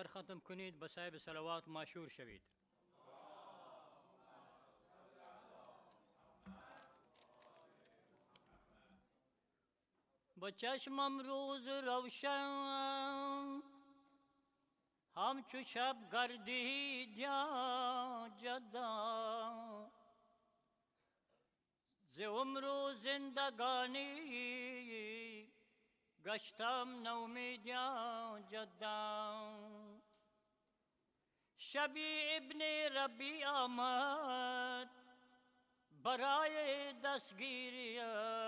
سر ختم کنید به صاحب صلوات ماشور شوید. با چشمم روز روشن همچو شب گردید یا جدا، ز عمر و زندگانی گشتم نومید یا جدا. شبی ابن ربی آمد برای دستگیریم،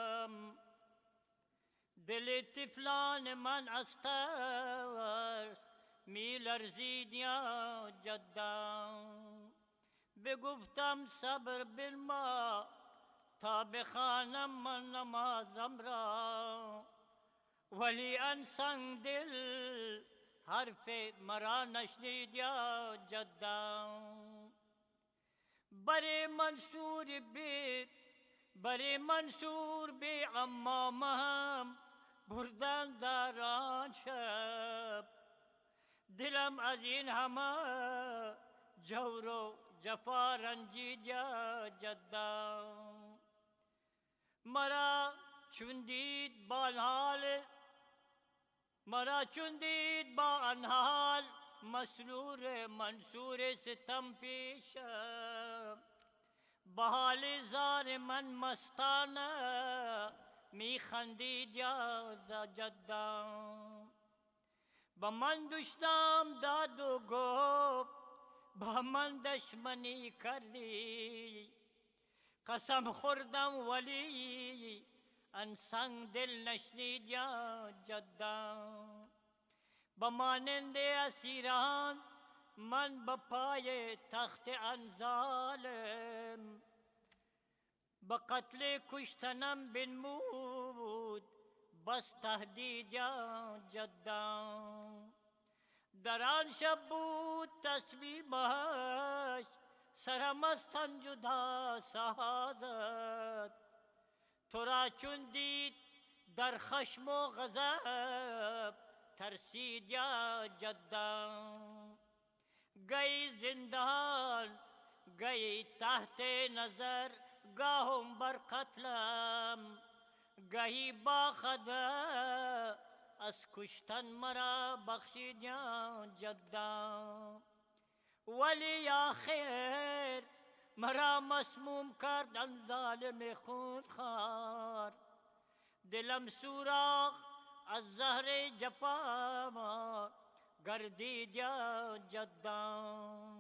دل طفلان من از ترس می لرزید یا جدا. بگفتم صبر بالما تا بخوانم من نمازم را، ولی آن سنگ دل حرف مرا نشنید یا جدا. بر منصور به عمامم بردن در آن شب، دلم از این همه جور و جفا رنجید یا جدا. مرا چون دید با آن حال مسرور منصور ستم پیشم، به حال زار من مستانه می خندید یا جدا. با من دشنام داد و گفت با من دشمنی کردی، قسم خوردم ولی آن سنگ دل نشنید یا جدا. با مانند اسیران من به پای تخت آن ظالم، به قتل کشتنم بنمود بس تهدید یا جدا. در آن شب بود تصمیمش سرم از تن جدا سازد، تو را چون دید در خشم و غضب ترسید یا جدا. گئی زندان گئی تحت نظر، گاهم بر قتلم گهی با خدا، از کشتن مرا بخشید یا جدا. ولی آخر مرا مسموم کرد آن ظالم خونخوار، دلم سوراخ از زهر جفا گردید یا جدا.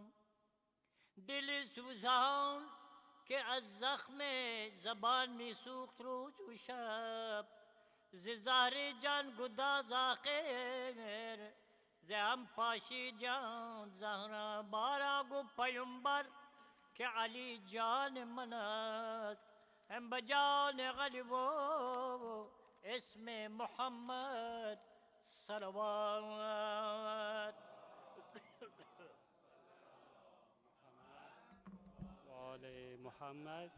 دل سوزان که از زخم زبان می سوخت روز و شب، ز زهر جان گداز آخر ز هم پاشید جان زهرا. بارا گو پیمبر که علی جان من است، هم به جان غلی و اسم محمد صلوات. آل محمد.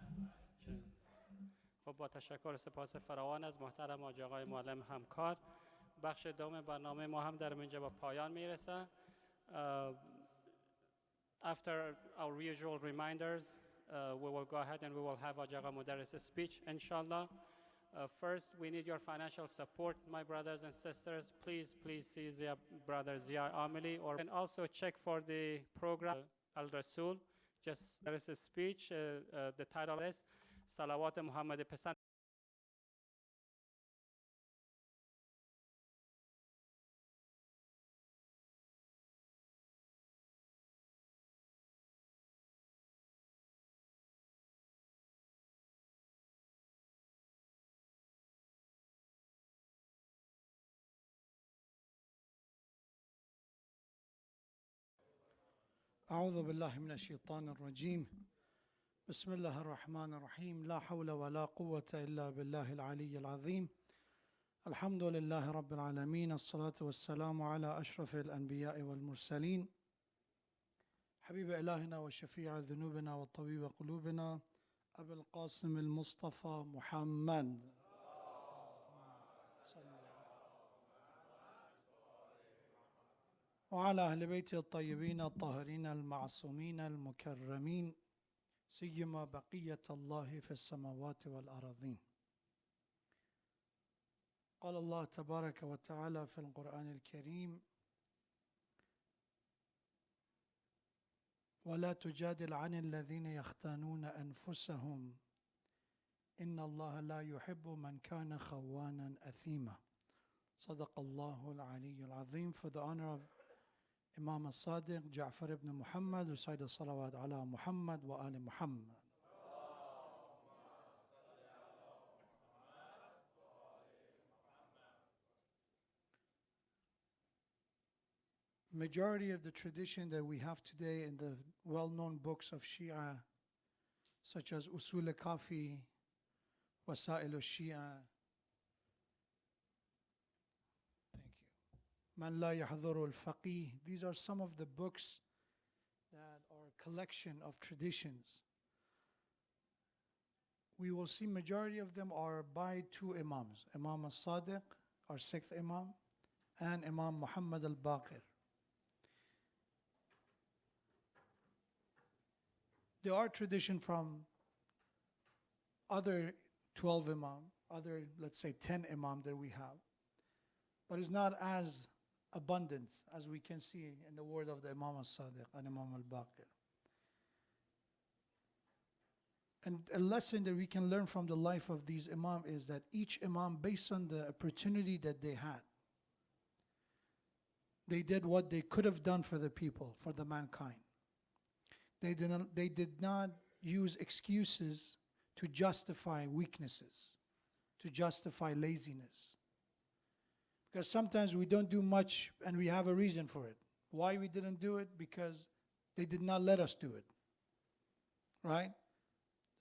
خب با تشکر و سپاس فراوان از محترم حاج آقای معلم همکار، بخش دوم برنامه ما هم در اینجا با پایان میرسه. After our usual reminders, we will go ahead and we will have Haj Agha Mudarris' speech, inshallah. First, we need your financial support, my brothers and sisters. Please see Zia brother Zia Amili, or and also check for the program al-rasool. Just there is a speech. The title is Salawat Muhammad Pesan. أعوذ بالله من الشيطان الرجيم. بسم الله الرحمن الرحيم. لا حول ولا قوة إلا بالله العلي العظيم. الحمد لله رب العالمين. الصلاة والسلام على أشرف الأنبياء والمرسلين، حبيب إلهنا وشفيع ذنوبنا وطبيب قلوبنا أبي القاسم المصطفى محمد. وعلى أهل بيته الطيبين الطاهرين المعصومين المكرمين سيما بقية الله في السماوات والأراضين. قال الله تبارك وتعالى في القرآن الكريم: ولا تجادل عن الذين يختانون أنفسهم إن الله لا يحب من كان خوانا أثيما. صدق الله العلي العظيم. For the honor of Imam As-Sadiq, Jafar ibn Muhammad, recite the salawat ala Muhammad wa ali Muhammad. Majority of the tradition that we have today in the well-known books of Shia, such as Usul al-Kafi, Wasail al-Shia, Man la yahdhuru al-Faqih, these are some of the books that are a collection of traditions. We will see majority of them are by two Imams, Imam As-Sadiq, our sixth Imam, and Imam Muhammad al-Baqir. There are tradition from other 12 Imam, other, let's say, 10 Imam that we have, but it's not as abundant as we can see in the word of the Imam As-Sadiq and Imam al-Baqir. And a lesson that we can learn from the life of these Imam is that each Imam, based on the opportunity that they had, they did what they could have done for the people, for the mankind. They did not use excuses to justify weaknesses, to justify laziness. Because sometimes we don't do much and we have a reason for it. Why we didn't do it? Because they did not let us do it. Right?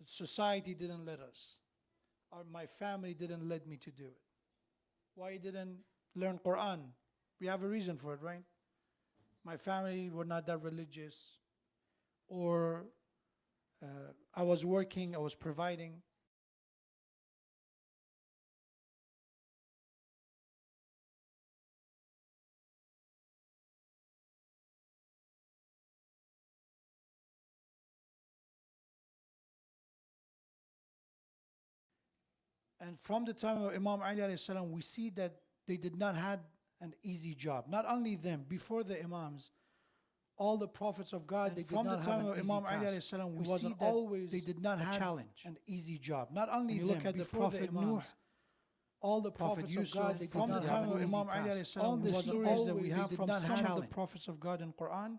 The society didn't let us. Or my family didn't let me to do it. Why you didn't learn Quran? We have a reason for it, right? My family were not that religious. Or I was working, I was providing. And from the time of Imam Ali alayhi salam, we see that they did not have an easy job. Not only them, before the Imams, all the prophets of God, they did not have an easy task. From the time of Imam Ali alayhi salam, we see that always they did not have an easy job. Not only them, look at the Prophet Nuh, all the prophets of God, they from the time of Imam Ali alayhi salam, all the stories that we have from some of the prophets of God in Quran,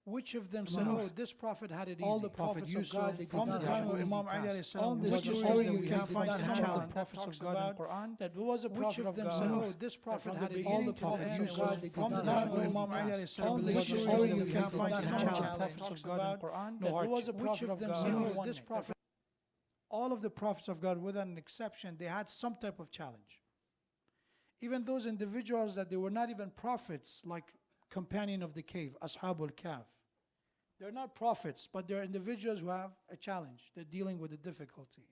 which of them said, oh, this prophet had it easy? All the prophets of God, from the time of Imam Ali alayhi salam, which story you can find some of the prophets of God in Quran, that was a prophet of God, said, oh, this prophet had it easy? All the prophets of God, from the time of Imam Ali alayhi salam, which story you can find some of the prophets of God in Quran, that was a prophet of God, said, oh, this prophet. All of the prophets of God, without an exception, they had some type of challenge. Even those individuals that they were not even prophets, like companion of the cave, Ashabul Kahf. They're not prophets, but they're individuals who have a challenge. They're dealing with a difficulty.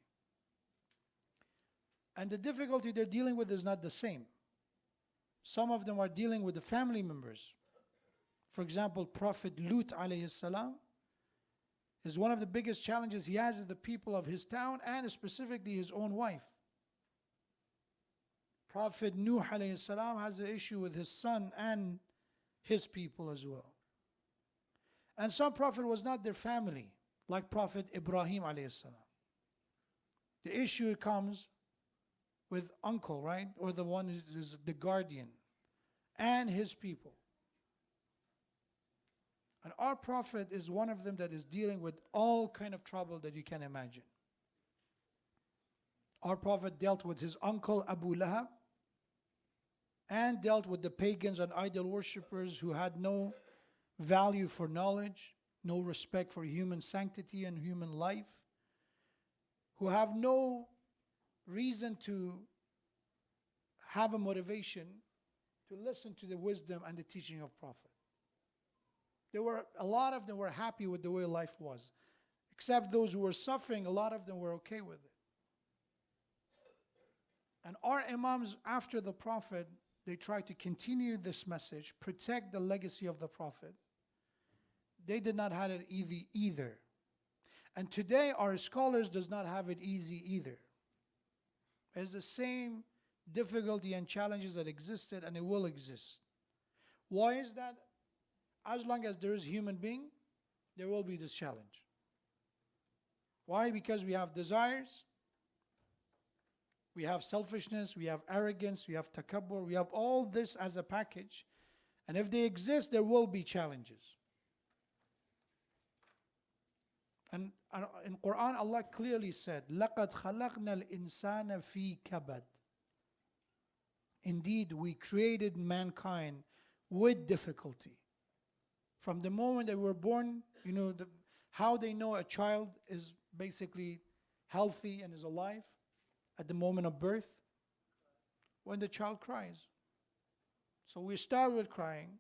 And the difficulty they're dealing with is not the same. Some of them are dealing with the family members. For example, Prophet Lut alayhi salam is one of the biggest challenges he has is the people of his town and specifically his own wife. Prophet Nuh alayhi salam has an issue with his son and his people as well. And some prophet was not their family, like Prophet Ibrahim alayhi salam. The issue comes with uncle, right? Or the one who is the guardian and his people. And our prophet is one of them that is dealing with all kind of trouble that you can imagine. Our prophet dealt with his uncle Abu Lahab and dealt with the pagans and idol worshippers who had no value for knowledge, no respect for human sanctity and human life, who have no reason to have a motivation to listen to the wisdom and the teaching of Prophet. A lot of them were happy with the way life was. Except those who were suffering, a lot of them were okay with it. And our Imams after the Prophet, they try to continue this message, protect the legacy of the Prophet. They did not have it easy either. And today our scholars does not have it easy either. It's the same difficulty and challenges that existed and it will exist. Why is that? As long as there is human being, there will be this challenge. Why? Because we have desires, we have selfishness, we have arrogance, we have takabbur, we have all this as a package. And if they exist, there will be challenges. And in Quran, Allah clearly said, لَقَدْ خَلَقْنَا الْإِنسَانَ فِي كَبَدٍ. Indeed, we created mankind with difficulty. From the moment that we were born, how they know a child is basically healthy and is alive at the moment of birth? When the child cries. So we start with crying,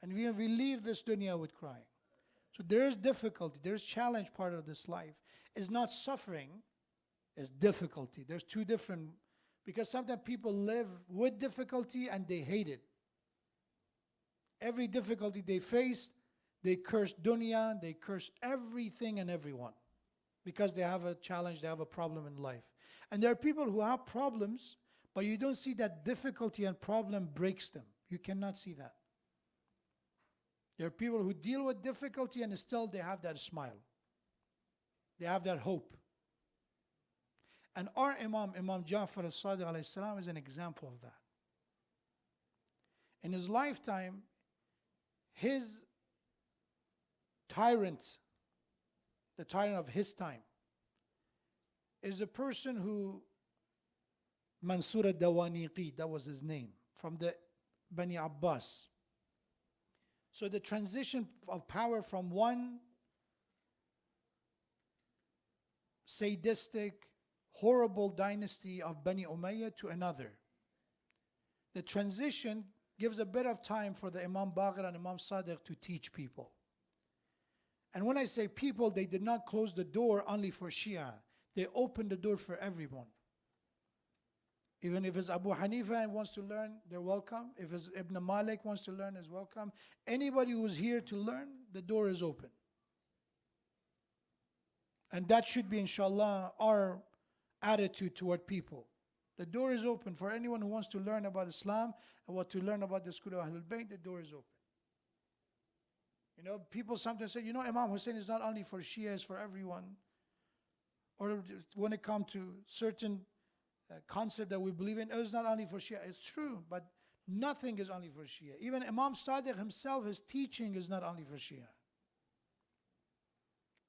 and we leave this dunya with crying. So there is difficulty, there is challenge part of this life. It's not suffering, it's difficulty. There's two different, because sometimes people live with difficulty and they hate it. Every difficulty they face, they curse dunya, they curse everything and everyone. Because they have a challenge, they have a problem in life. And there are people who have problems, but you don't see that difficulty and problem breaks them. You cannot see that. There are people who deal with difficulty and still they have that smile. They have that hope. And our Imam Jafar As-Sadiq alayhi salam, is an example of that. In his lifetime, his tyrant, the tyrant of his time, is a person who, Mansur al-Dawaniqi, that was his name, from the Bani Abbas. So the transition of power from one sadistic, horrible dynasty of Bani Umayyah to another. The transition gives a bit of time for the Imam Baqir and Imam Sadiq to teach people. And when I say people, they did not close the door only for Shia. They opened the door for everyone. Even if it's Abu Hanifa and wants to learn, they're welcome. If it's Ibn Malik wants to learn, is welcome. Anybody who's here to learn, the door is open. And that should be, inshallah, our attitude toward people. The door is open for anyone who wants to learn about Islam and what to learn about the school of Ahlul Bayt. The door is open. People sometimes say, Imam Hussein is not only for Shia, it's for everyone. Or when it comes to certain concept that we believe in, it's not only for Shia. It's true, but nothing is only for Shia. Even Imam Sadiq himself, his teaching is not only for Shia.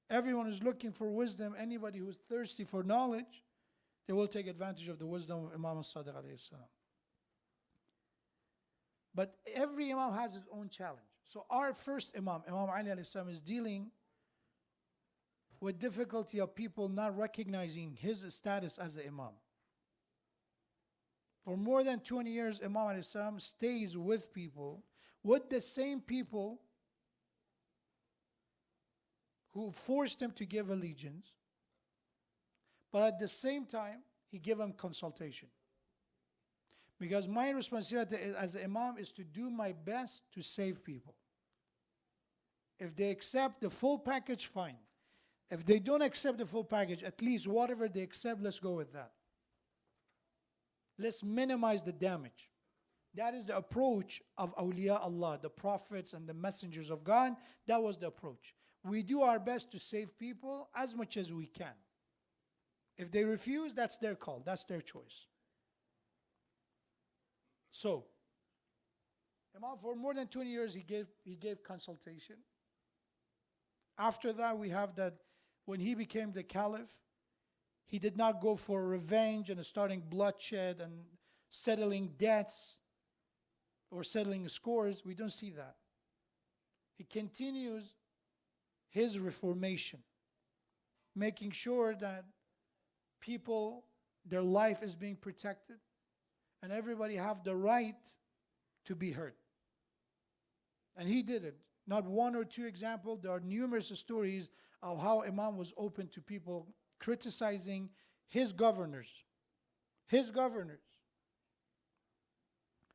Everyone who's looking for wisdom, anybody who's thirsty for knowledge, they will take advantage of the wisdom of Imam As-Sadiq alayhi salam. But every Imam has his own challenge. So our first Imam, Imam Ali alayhi salam, is dealing with difficulty of people not recognizing his status as an Imam. For more than 20 years, Imam alayhi salam stays with people, with the same people who forced him to give allegiance, but at the same time, he gave them consultation. Because my responsibility as an Imam is to do my best to save people. If they accept the full package, fine. If they don't accept the full package, at least whatever they accept, let's go with that. Let's minimize the damage. That is the approach of awliya Allah, the prophets and the messengers of God. That was the approach. We do our best to save people as much as we can. If they refuse, that's their call, that's their choice. So, Imam, for more than 20 years, he gave consultation. After that, we have that when he became the caliph, he did not go for revenge and starting bloodshed and settling debts or settling scores. We don't see that. He continues his reformation, making sure that people, their life is being protected and everybody have the right to be heard. And he did it. Not one or two examples. There are numerous stories of how Imam was open to people criticizing his governors. His governors.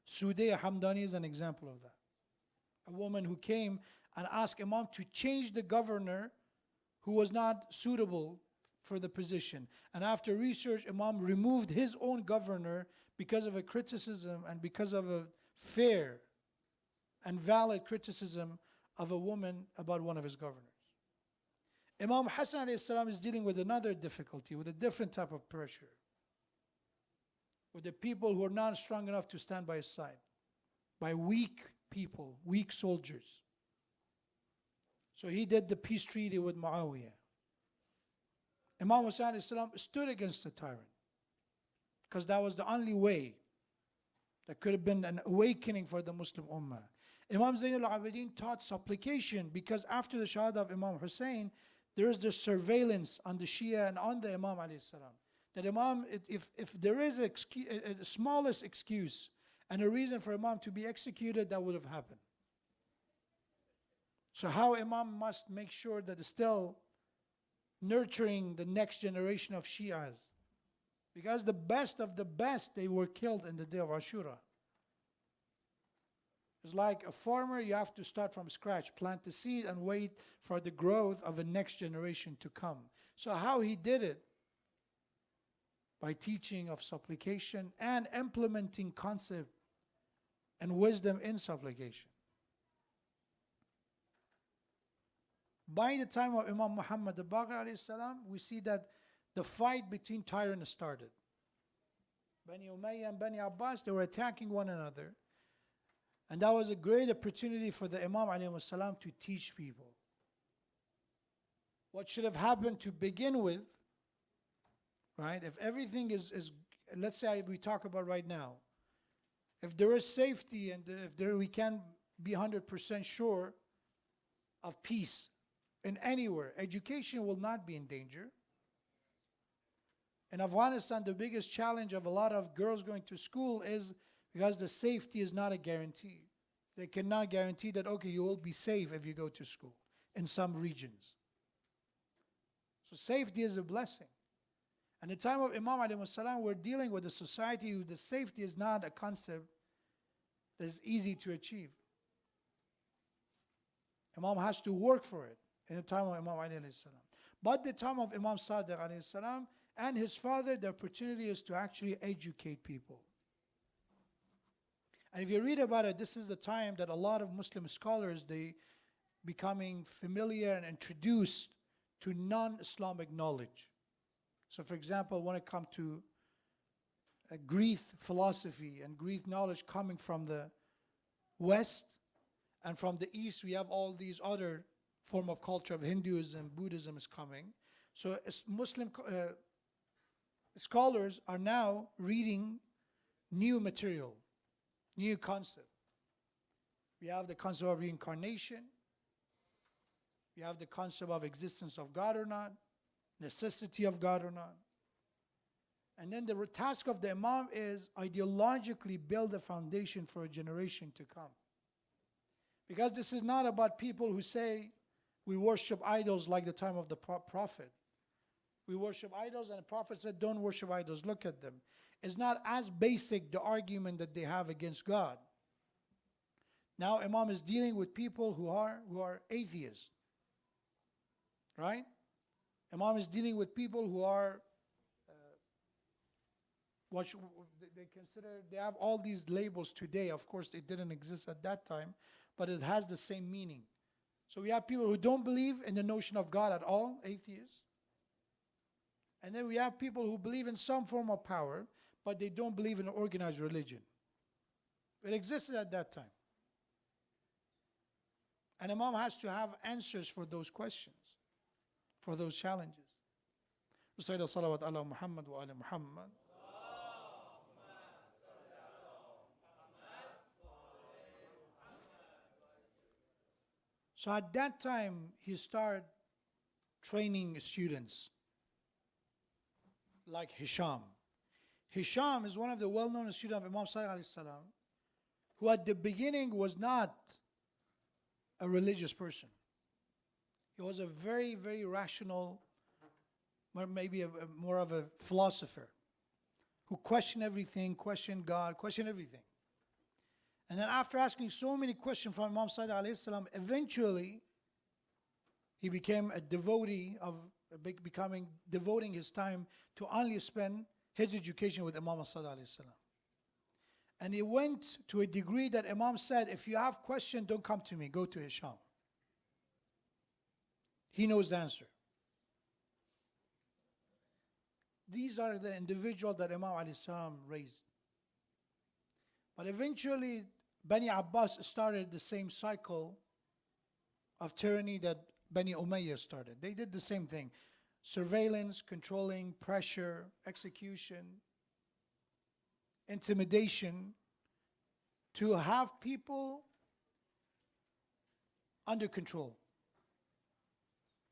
Sudaya Hamdani is an example of that. A woman who came and asked Imam to change the governor who was not suitable for the position. And after research, Imam removed his own governor because of a criticism and because of a fair and valid criticism of a woman about one of his governors. Imam Hassan alayhi salam is dealing with another difficulty, with a different type of pressure, with the people who are not strong enough to stand by his side, by weak people, weak soldiers. So he did the peace treaty with Muawiyah. Imam Hussein alayhi salam stood against the tyrant because that was the only way that could have been an awakening for the Muslim Ummah. Imam Zayn al-Abidin taught supplication because after the Shahada of Imam Hussein, there is the surveillance on the Shia and on the Imam alayhi salam. That Imam, if there is a smallest excuse and a reason for Imam to be executed, that would have happened. So how Imam must make sure that it's still nurturing the next generation of Shias. Because the best of the best, they were killed in the day of Ashura. It's like a farmer, you have to start from scratch, plant the seed and wait for the growth of a next generation to come. So how he did it? By teaching of supplication and implementing concept and wisdom in supplication. By the time of Imam Muhammad al-Baqir alayhi salam, we see that the fight between tyrants started. Bani Umayyah and Bani Abbas, they were attacking one another. And that was a great opportunity for the Imam alayhi salam to teach people. What should have happened to begin with, right? If everything is let's say we talk about right now, if there is safety and we can be 100% sure of peace in anywhere, education will not be in danger. In Afghanistan, the biggest challenge of a lot of girls going to school is because the safety is not a guarantee. They cannot guarantee that, okay, you will be safe if you go to school in some regions. So safety is a blessing. And the time of Imam alayhi salam, we're dealing with a society where the safety is not a concept that is easy to achieve. Imam has to work for it in the time of Imam alayhi salam. But the time of Imam Sadiq alayhi salam and his father, the opportunity is to actually educate people. And if you read about it, this is the time that a lot of Muslim scholars, they becoming familiar and introduced to non-Islamic knowledge. So for example, when it comes to Greek philosophy and Greek knowledge coming from the West and from the East, we have all these other form of culture of Hinduism, Buddhism is coming. So Muslim scholars are now reading new material, new concept. We have the concept of reincarnation. We have the concept of existence of God or not, necessity of God or not. And then the task of the Imam is ideologically build a foundation for a generation to come. Because this is not about people who say we worship idols like the time of the Prophet. We worship idols and the Prophet said don't worship idols, look at them. It's not as basic the argument that they have against God. Now Imam is dealing with people who are atheists. Right? Imam is dealing with people who are what they consider, they have all these labels today. Of course, it didn't exist at that time, but it has the same meaning. So we have people who don't believe in the notion of God at all, atheists. And then we have people who believe in some form of power, but they don't believe in an organized religion. It existed at that time. And Imam has to have answers for those questions, for those challenges. Recite salawat ala Muhammad wa ala Muhammad. So at that time, he started training students like Hisham. Hisham is one of the well-known students of Imam Sadiq alayhi salam, who at the beginning was not a religious person. He was a very, very rational, maybe more of a philosopher, who questioned everything, questioned God, questioned everything. And then after asking so many questions from Imam Sadiq alayhi salam, eventually he became a devotee of devoting his time to only spend his education with Imam Sadiq alayhi salam. And he went to a degree that Imam said, if you have questions, don't come to me, go to Hisham. He knows the answer. These are the individuals that Imam alayhi salam raised. But eventually, Bani Abbas started the same cycle of tyranny that Bani Umayyah started. They did the same thing. Surveillance, controlling, pressure, execution, intimidation, to have people under control.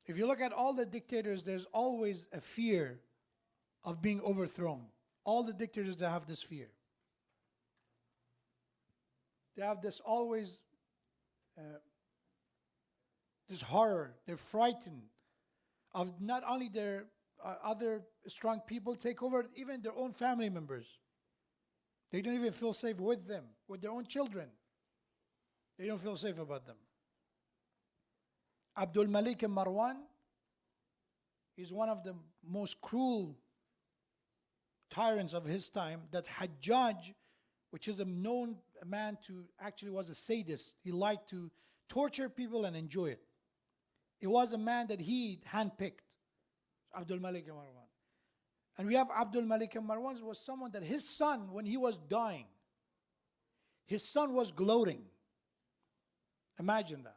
If you look at all the dictators, there's always a fear of being overthrown. All the dictators, they have this fear. They have this always, this horror. They're frightened of not only their other strong people take over, even their own family members. They don't even feel safe with them, with their own children. They don't feel safe about them. Abdul Malik and Marwan is one of the most cruel tyrants of his time. That Hajjaj, which is a known man to actually was a sadist. He liked to torture people and enjoy it. It was a man that he handpicked, Abdul Malik and Marwan. And we have Abdul Malik and Marwan was someone that his son, when he was dying, his son was gloating. Imagine that.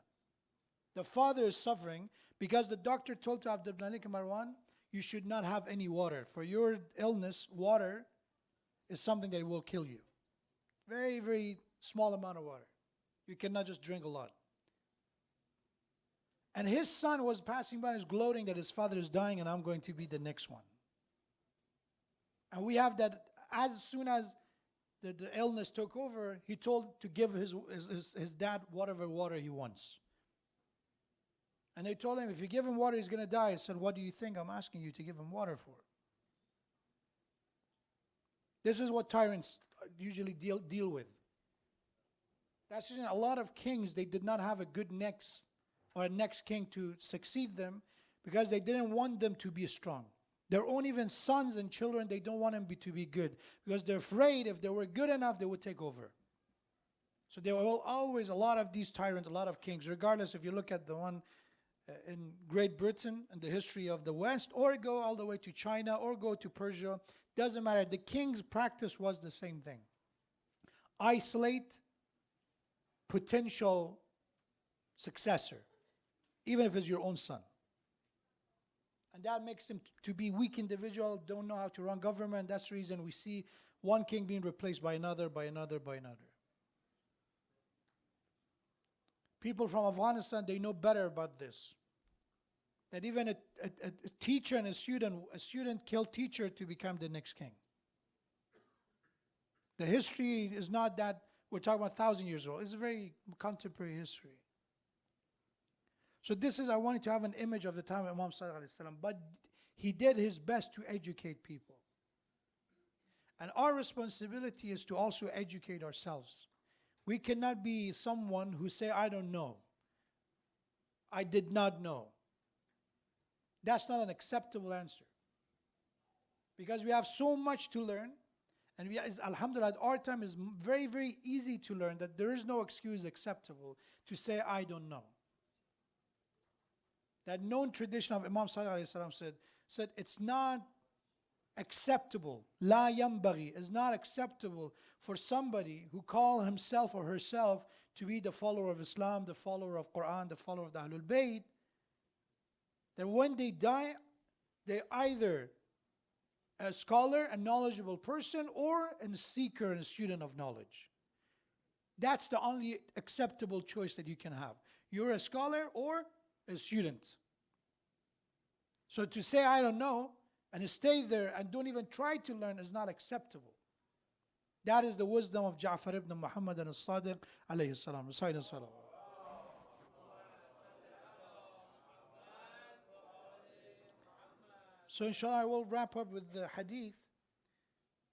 The father is suffering because the doctor told to Abdul Malik and Marwan, you should not have any water. For your illness, water is something that will kill you. Very, very small amount of water. You cannot just drink a lot. And his son was passing by and is gloating that his father is dying and I'm going to be the next one. And we have that as soon as the illness took over, he told to give his dad whatever water he wants. And they told him, if you give him water, he's going to die. He said, what do you think I'm asking you to give him water for? This is what tyrants usually deal with. That's just a lot of kings, they did not have a good next or a next king to succeed them because they didn't want them to be strong. Their own even sons and children, they don't want them to be good because they're afraid if they were good enough, they would take over. So there were always a lot of these tyrants, a lot of kings, regardless if you look at the one in Great Britain and the history of the West, or go all the way to China, or go to Persia, doesn't matter. The king's practice was the same thing. Isolate potential successor, even if it's your own son. And that makes them to be weak individual, don't know how to run government. That's the reason we see one king being replaced by another, by another, by another. People from Afghanistan, they know better about this. That even a teacher and a student killed teacher to become the next king. The history is not that we're talking about 1,000 years old. It's a very contemporary history. So this is, I wanted to have an image of the time of Imam Sadiq alayhi salam, but he did his best to educate people. And our responsibility is to also educate ourselves. We cannot be someone who say, I don't know. I did not know. That's not an acceptable answer. Because we have so much to learn. And alhamdulillah, our time is very, very easy to learn that there is no excuse acceptable to say, I don't know. That known tradition of Imam Sadiq alayhi salam said it's not acceptable. La yambaghi is not acceptable for somebody who call himself or herself to be the follower of Islam, the follower of Quran, the follower of the Ahlul Bayt, that when they die, they either a scholar, a knowledgeable person, or a seeker and a student of knowledge. That's the only acceptable choice that you can have. You're a scholar or a student. So to say, I don't know, and stay there and don't even try to learn is not acceptable. That is the wisdom of Jafar ibn Muhammad and As-Sadiq alayhi salam. Recite the salam. So inshallah I will wrap up with the hadith.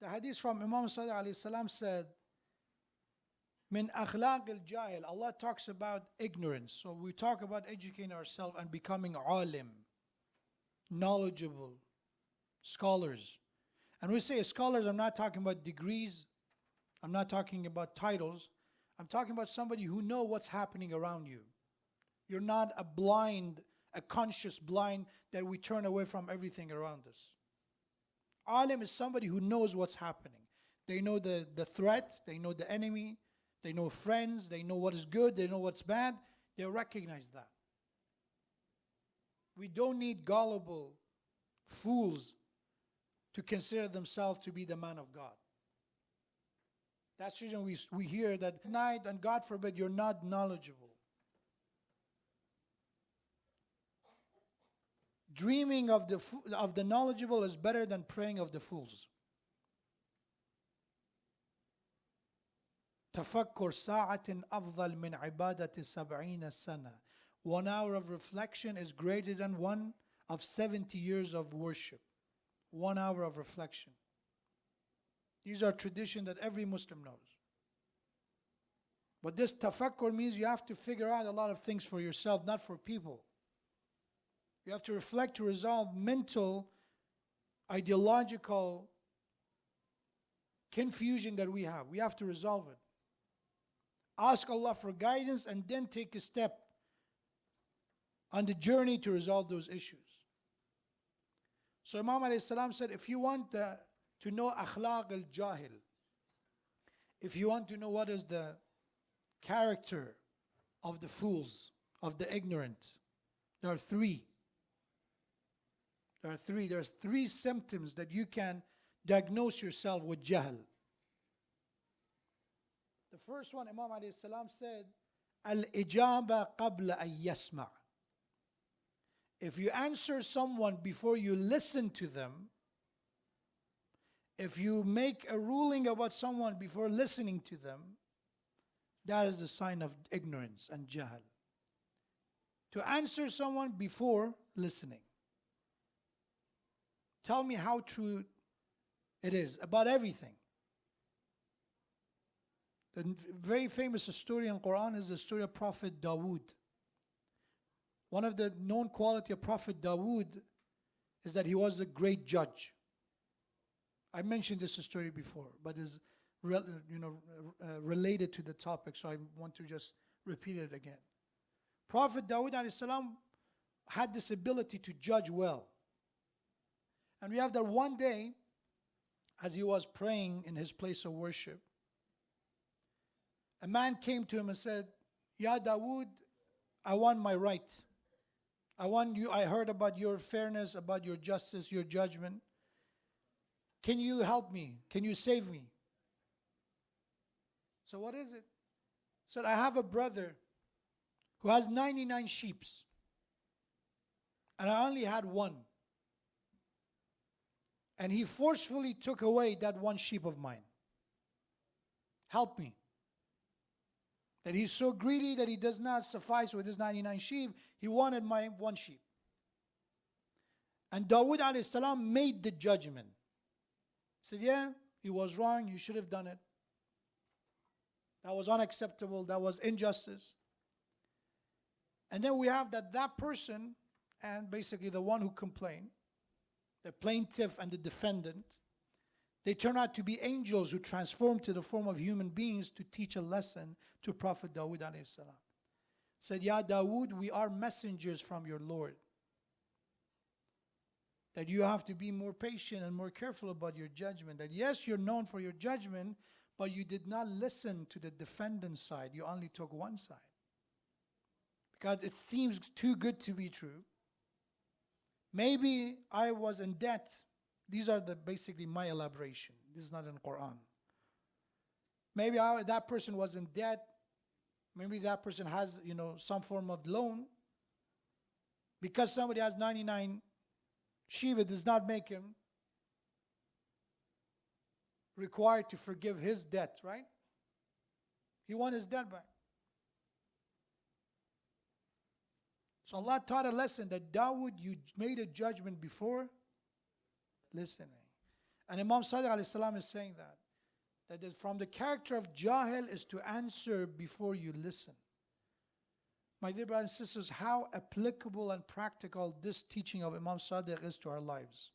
The hadith from Imam Sadiq alayhi salam said, Min akhlaq al-jahil. Allah talks about ignorance. So we talk about educating ourselves and becoming alim, knowledgeable, scholars. And we say scholars, I'm not talking about degrees, I'm not talking about titles. I'm talking about somebody who knows what's happening around you. You're not a blind, a conscious blind that we turn away from everything around us. Alim is somebody who knows what's happening. They know the threat, they know the enemy, they know friends, they know what is good, they know what's bad. They recognize that. We don't need gullible fools to consider themselves to be the man of God. That's the reason we hear that at night, and God forbid, you're not knowledgeable. Dreaming of the knowledgeable is better than praying of the fools. تفكر ساعة أفضل من عبادة 70 سنة. 1 hour of reflection is greater than one of 70 years of worship. 1 hour of reflection. These are traditions that every Muslim knows. But this tafakkur means you have to figure out a lot of things for yourself, not for people. You have to reflect to resolve mental, ideological confusion that we have. We have to resolve it. Ask Allah for guidance and then take a step on the journey to resolve those issues. So Imam alayhi salam said, if you want to know akhlaq al-jahil, if you want to know what is the character of the fools, of the ignorant, there are three. There's three symptoms that you can diagnose yourself with jahl. The first one, Imam alayhi salam said, al-ijaba qabla an yasma'. If you answer someone before you listen to them, if you make a ruling about someone before listening to them, that is a sign of ignorance and jahl. To answer someone before listening. Tell me how true it is about everything. The very famous story in Quran is the story of Prophet Dawood. One of the known quality of Prophet Dawood is that he was a great judge. I mentioned this story before, but is related to the topic, so I want to just repeat it again. Prophet Dawood alayhi salam had this ability to judge well. And we have that one day, as he was praying in his place of worship, a man came to him and said, Ya Dawood, I want my right. I heard about your fairness, about your justice, your judgment. Can you help me? Can you save me? So what is it? He said, I have a brother who has 99 sheep, and I only had one. And he forcefully took away that one sheep of mine. Help me. That he's so greedy that he does not suffice with his 99 sheep. He wanted my one sheep. And Dawood alayhi salam made the judgment. He said, yeah, he was wrong. You should have done it. That was unacceptable. That was injustice. And then we have that person, and basically the one who complained, the plaintiff and the defendant, they turn out to be angels who transform to the form of human beings to teach a lesson to Prophet Dawood alayhi salam. Said, Ya Dawood, we are messengers from your Lord. That you have to be more patient and more careful about your judgment. That yes, you're known for your judgment, but you did not listen to the defendant's side. You only took one side. Because it seems too good to be true. Maybe I was in debt. These are basically my elaboration. This is not in Quran. Maybe that person was in debt. Maybe that person has, some form of loan. Because somebody has 99 sheep, it does not make him required to forgive his debt, right? He won his debt back. So Allah taught a lesson that Dawood, you made a judgment before listening. And Imam Sadiq alayhi salam is saying that That is from the character of jahil is to answer before you listen. My dear brothers and sisters, how applicable and practical this teaching of Imam Sadiq is to our lives.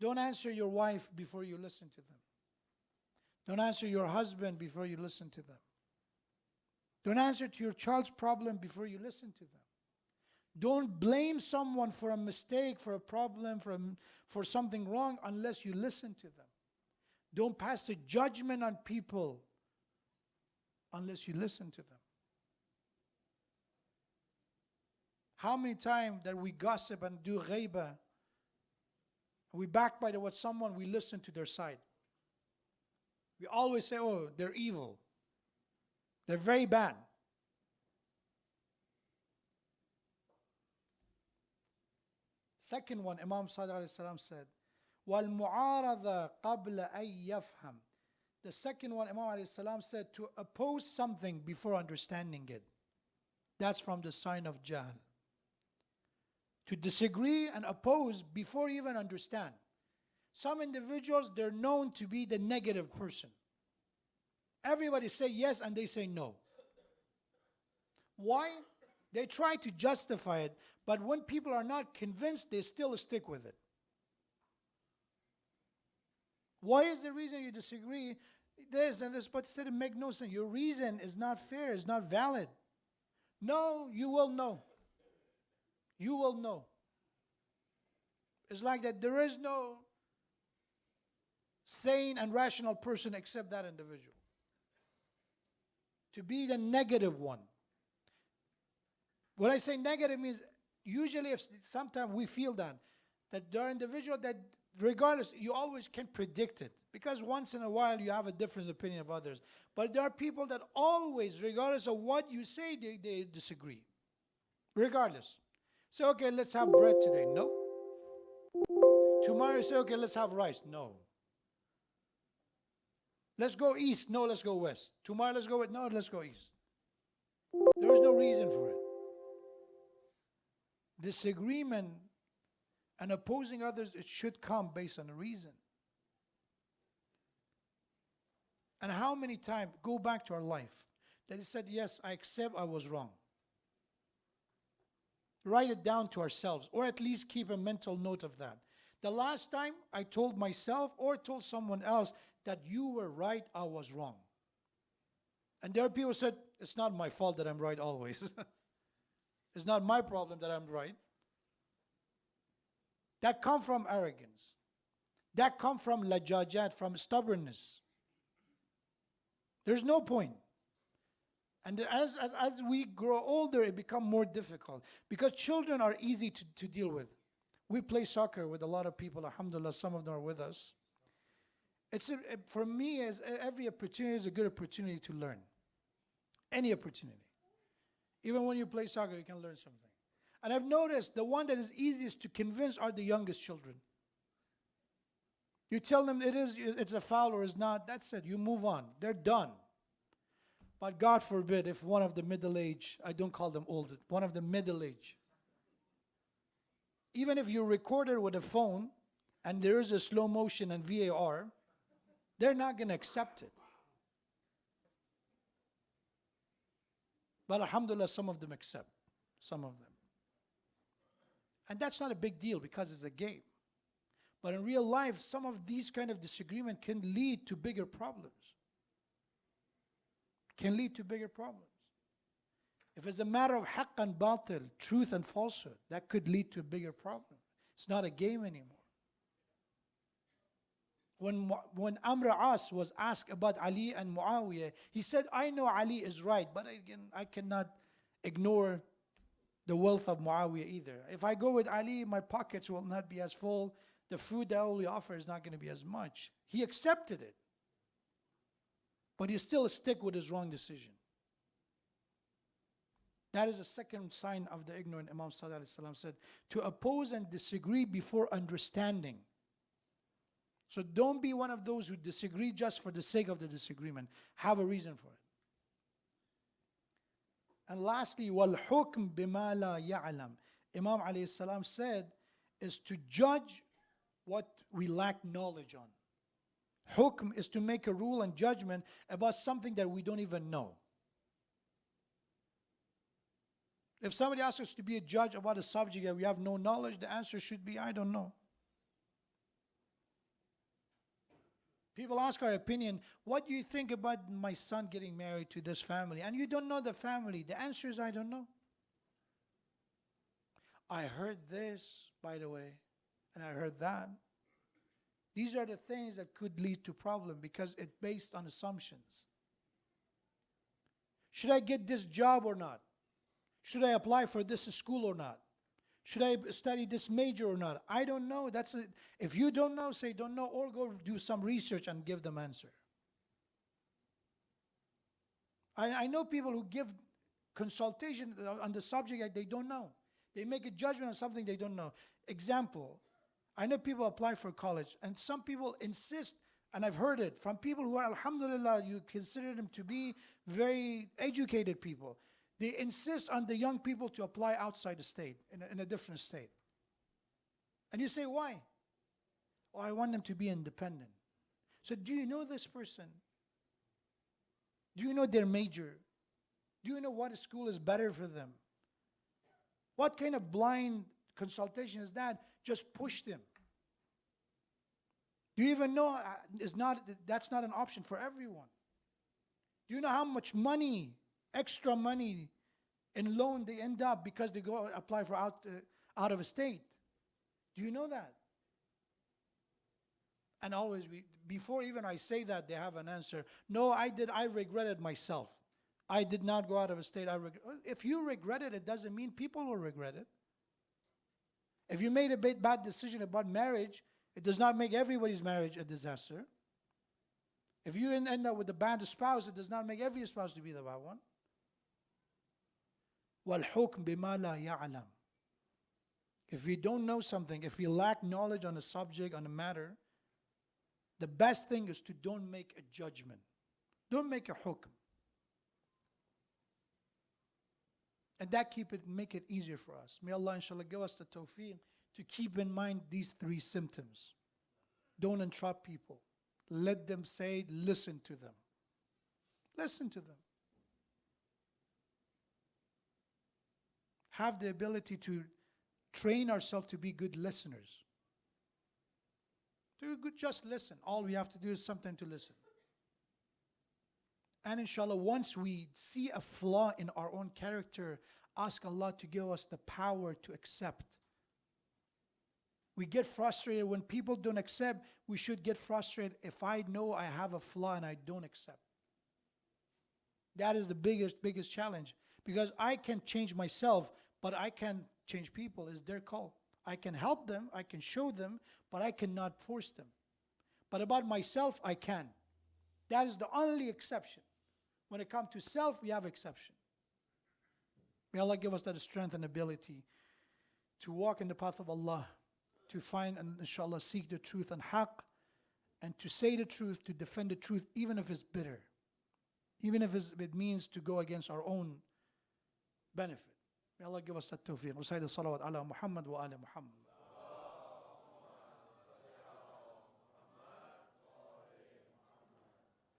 Don't answer your wife before you listen to them. Don't answer your husband before you listen to them. Don't answer to your child's problem before you listen to them. Don't blame someone for a mistake, for a problem, for something wrong unless you listen to them. Don't pass a judgment on people unless you listen to them. How many times that we gossip and do ghaibah, we backbite what someone, we listen to their side. We always say, oh, they're evil. They're very bad. Second one, Imam Sadiq said, وَالْمُعَارَضَ قَبْلَ أَن يَفْهَمْ. The second one, Imam said, to oppose something before understanding it. That's from the sign of jahl. To disagree and oppose before you even understand. Some individuals, they're known to be the negative person. Everybody say yes and they say no. Why? They try to justify it, but when people are not convinced, they still stick with it. Why is the reason you disagree? This and this, but instead it makes no sense. Your reason is not fair, is not valid. No, you will know. You will know. It's like that there is no sane and rational person except that individual. To be the negative one. When I say negative means usually if sometimes we feel that there are individuals that regardless, you always can predict it. Because once in a while you have a different opinion of others. But there are people that always, regardless of what you say, they disagree. Regardless. Say, okay, let's have bread today. No. Tomorrow say, okay, let's have rice. No. Let's go east. No, let's go west. Tomorrow let's go west. No, let's go east. There is no reason for it. Disagreement and opposing others, it should come based on a reason. And how many times, go back to our life, that he said, yes, I accept I was wrong. Write it down to ourselves, or at least keep a mental note of that. The last time I told myself or told someone else that you were right, I was wrong. And there are people who said, it's not my fault that I'm right always. It's not my problem that I'm right. That come from arrogance. That come from lajajat, from stubbornness. There's no point. And as we grow older, it becomes more difficult. Because children are easy to deal with. We play soccer with a lot of people. Alhamdulillah, some of them are with us. For me, every opportunity is a good opportunity to learn. Any opportunity. Even when you play soccer, you can learn something. And I've noticed the one that is easiest to convince are the youngest children. You tell them it's a foul or it's not, that's it, you move on. They're done. But God forbid if one of the middle-aged, I don't call them old, one of the middle-aged, even if you record it with a phone and there is a slow motion and VAR, they're not going to accept it. But alhamdulillah, some of them accept. Some of them. And that's not a big deal because it's a game. But in real life, some of these kind of disagreement can lead to bigger problems. Can lead to bigger problems. If it's a matter of haqq and batil, truth and falsehood, that could lead to a bigger problem. It's not a game anymore. When Amr As was asked about Ali and Muawiyah, he said, I know Ali is right, but again, I cannot ignore the wealth of Muawiyah either. If I go with Ali, my pockets will not be as full. The food that I only offer is not going to be as much. He accepted it. But he still stick with his wrong decision. That is a second sign of the ignorant. Imam Sadiq said, to oppose and disagree before understanding. So don't be one of those who disagree just for the sake of the disagreement. Have a reason for it. And lastly, وَالْحُكْمْ بِمَا لَا يَعْلَمْ. Imam alayhi salam said, is to judge what we lack knowledge on. Hukm is to make a rule and judgment about something that we don't even know. If somebody asks us to be a judge about a subject that we have no knowledge, the answer should be, I don't know. People ask our opinion, what do you think about my son getting married to this family? And you don't know the family. The answer is, I don't know. I heard this, by the way, and I heard that. These are the things that could lead to problem because it's based on assumptions. Should I get this job or not? Should I apply for this school or not? Should I study this major or not? I don't know. If you don't know, say don't know, or go do some research and give them answer. I know people who give consultation on the subject that they don't know. They make a judgment on something they don't know. Example, I know people apply for college, and some people insist, and I've heard it from people who are, alhamdulillah, you consider them to be very educated people. They insist on the young people to apply outside the state, in a different state. And you say, why? Oh, I want them to be independent. So do you know this person? Do you know their major? Do you know what school is better for them? What kind of blind consultation is that? Just push them. Do you even know that's not an option for everyone? Do you know how much money, extra money in loan they end up because they go apply for out of a state? Do you know that? And always, before even I say that, they have an answer. No, I regretted myself. I did not go out of a state. If you regret it, it doesn't mean people will regret it. If you made a bad decision about marriage, it does not make everybody's marriage a disaster. If you end up with a bad spouse, it does not make every spouse to be the bad one. وَالْحُكْمْ بِمَا لَا يَعْلَمْ. If we don't know something, if we lack knowledge on a subject, on a matter, the best thing is to don't make a judgment. Don't make a hukm. And that make it easier for us. May Allah inshallah give us the tawfiq to keep in mind these three symptoms. Don't entrap people. Let them say, listen to them. Listen to them. Have the ability to train ourselves to be good listeners. Just listen. All we have to do is something to listen. And inshallah, once we see a flaw in our own character, ask Allah to give us the power to accept. We get frustrated when people don't accept. We should get frustrated if I know I have a flaw and I don't accept. That is the biggest challenge. Because I can change myself, but I can't change people. It's their call. I can help them, I can show them, but I cannot force them. But about myself, I can. That is the only exception. When it comes to self, we have exception. May Allah give us that strength and ability to walk in the path of Allah, to find and inshallah seek the truth and haqq, and to say the truth, to defend the truth, even if it's bitter. Even if it means to go against our own benefit. May Allah give us that tawfiq. Recite the salawat ala Muhammad wa ala Muhammad.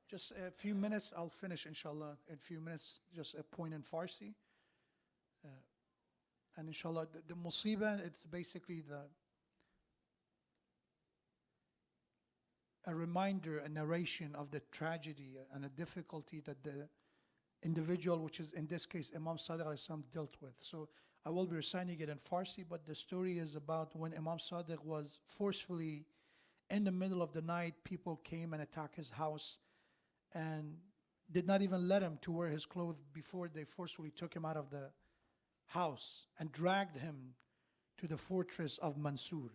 Just a few minutes, I'll finish inshallah. In a few minutes, just a point in Farsi. And inshallah, the musibah, it's basically a reminder, a narration of the tragedy and the difficulty that the individual, which is in this case Imam Sadiq dealt with. So I will be reciting it in Farsi, but the story is about when Imam Sadiq was forcefully, in the middle of the night, people came and attacked his house and did not even let him to wear his clothes before they forcefully took him out of the house and dragged him to the fortress of Mansur,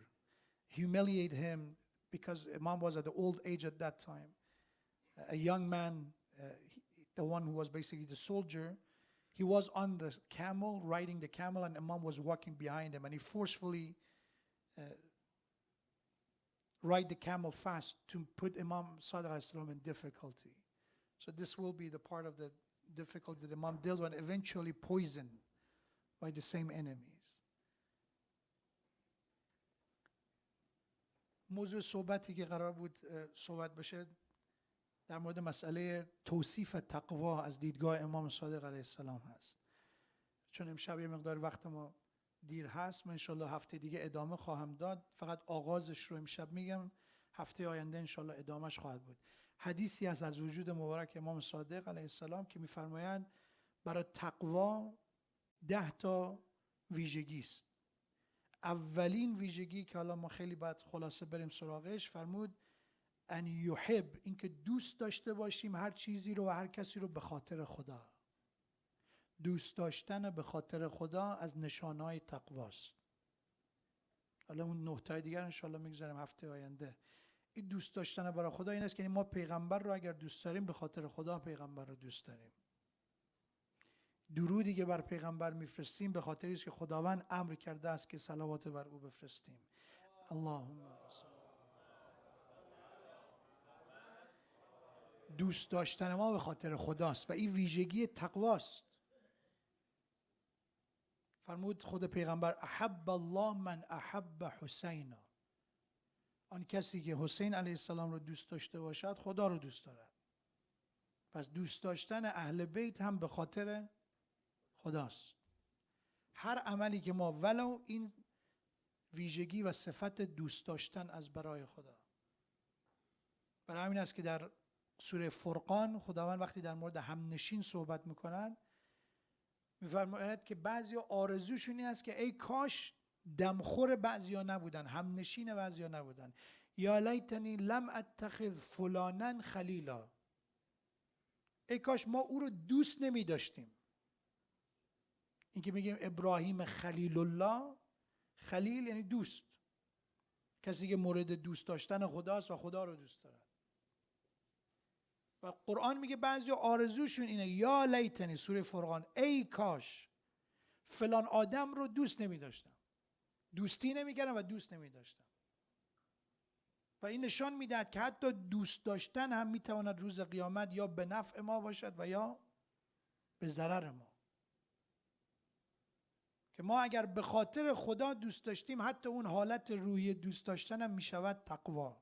humiliate him because Imam was at the old age at that time. A young man, the one who was basically the soldier, he was on the camel, riding the camel, and Imam was walking behind him, and he forcefully ride the camel fast to put Imam Sadiq in difficulty. So this will be the part of the difficulty that Imam deals with, and eventually poisoned by the same enemies. موضوع صحبتی که قرار بود صحبت بشه در مورد مسئله توصیف تقوا از دیدگاه امام صادق علیه السلام هست. چون امشب یه مقدار وقت ما دیر هست، من انشالله هفته دیگه ادامه خواهم داد. فقط آغازش رو امشب میگم، هفته آینده انشالله ادامهش خواهد بود. حدیثی هست از وجود مبارک امام صادق علیه السلام که میفرمایند برای تقوا 10 تا ویژگی است. اولین ویژگی که حالا ما خیلی باید خلاصه بریم سراغش، فرمود ان یحب، این که دوست داشته باشیم هر چیزی رو و هر کسی رو به خاطر خدا. دوست داشتن به خاطر خدا از نشانه‌های تقواست. حالا اون 9 تا دیگر انشالله میگذاریم هفته آینده. این دوست داشتن برای خدا این است که ما پیغمبر رو اگر دوست داریم به خاطر خدا پیغمبر رو دوست داریم. درودی که بر پیغمبر میفرستیم به خاطر است که خداوند امر کرده است که صلوات بر او بفرستیم. اللهم دوست داشتن ما به خاطر خداست و این ویژگی تقواست. فرمود خود پیغمبر احب الله من احب حسینا، آن کسی که حسین علیه السلام رو دوست داشته باشد خدا رو دوست دارد. پس دوست داشتن اهل بیت هم به خاطر خداست. هر عملی که ما ولو این ویژگی و صفت دوست داشتن از برای خدا. برای همین است که در سوره فرقان خداوند وقتی در مورد همنشین صحبت میکنند میفرماید که بعضی آرزوشون این است که ای کاش دمخور بعضیا نبودن، همنشین بعضیا نبودن. یا لیتنی لم اتخذ فلانا خلیلا، ای کاش ما او رو دوست نمی داشتیم. این که میگیم ابراهیم خلیل الله، خلیل یعنی دوست، کسی که مورد دوست داشتن خداست و خدا رو دوست دارد. و قرآن میگه بعضی آرزوشون اینه یا لیتنی، سوره فرقان، ای کاش فلان آدم رو دوست نمی داشتم، دوستی نمی کردم و دوست نمی داشتم. و این نشان میدهد که حتی دوست داشتن هم میتواند روز قیامت یا به نفع ما باشد و یا به ضرر ما. که ما اگر به خاطر خدا دوست داشتیم حتی اون حالت روحی دوست داشتن هم میشود تقوا.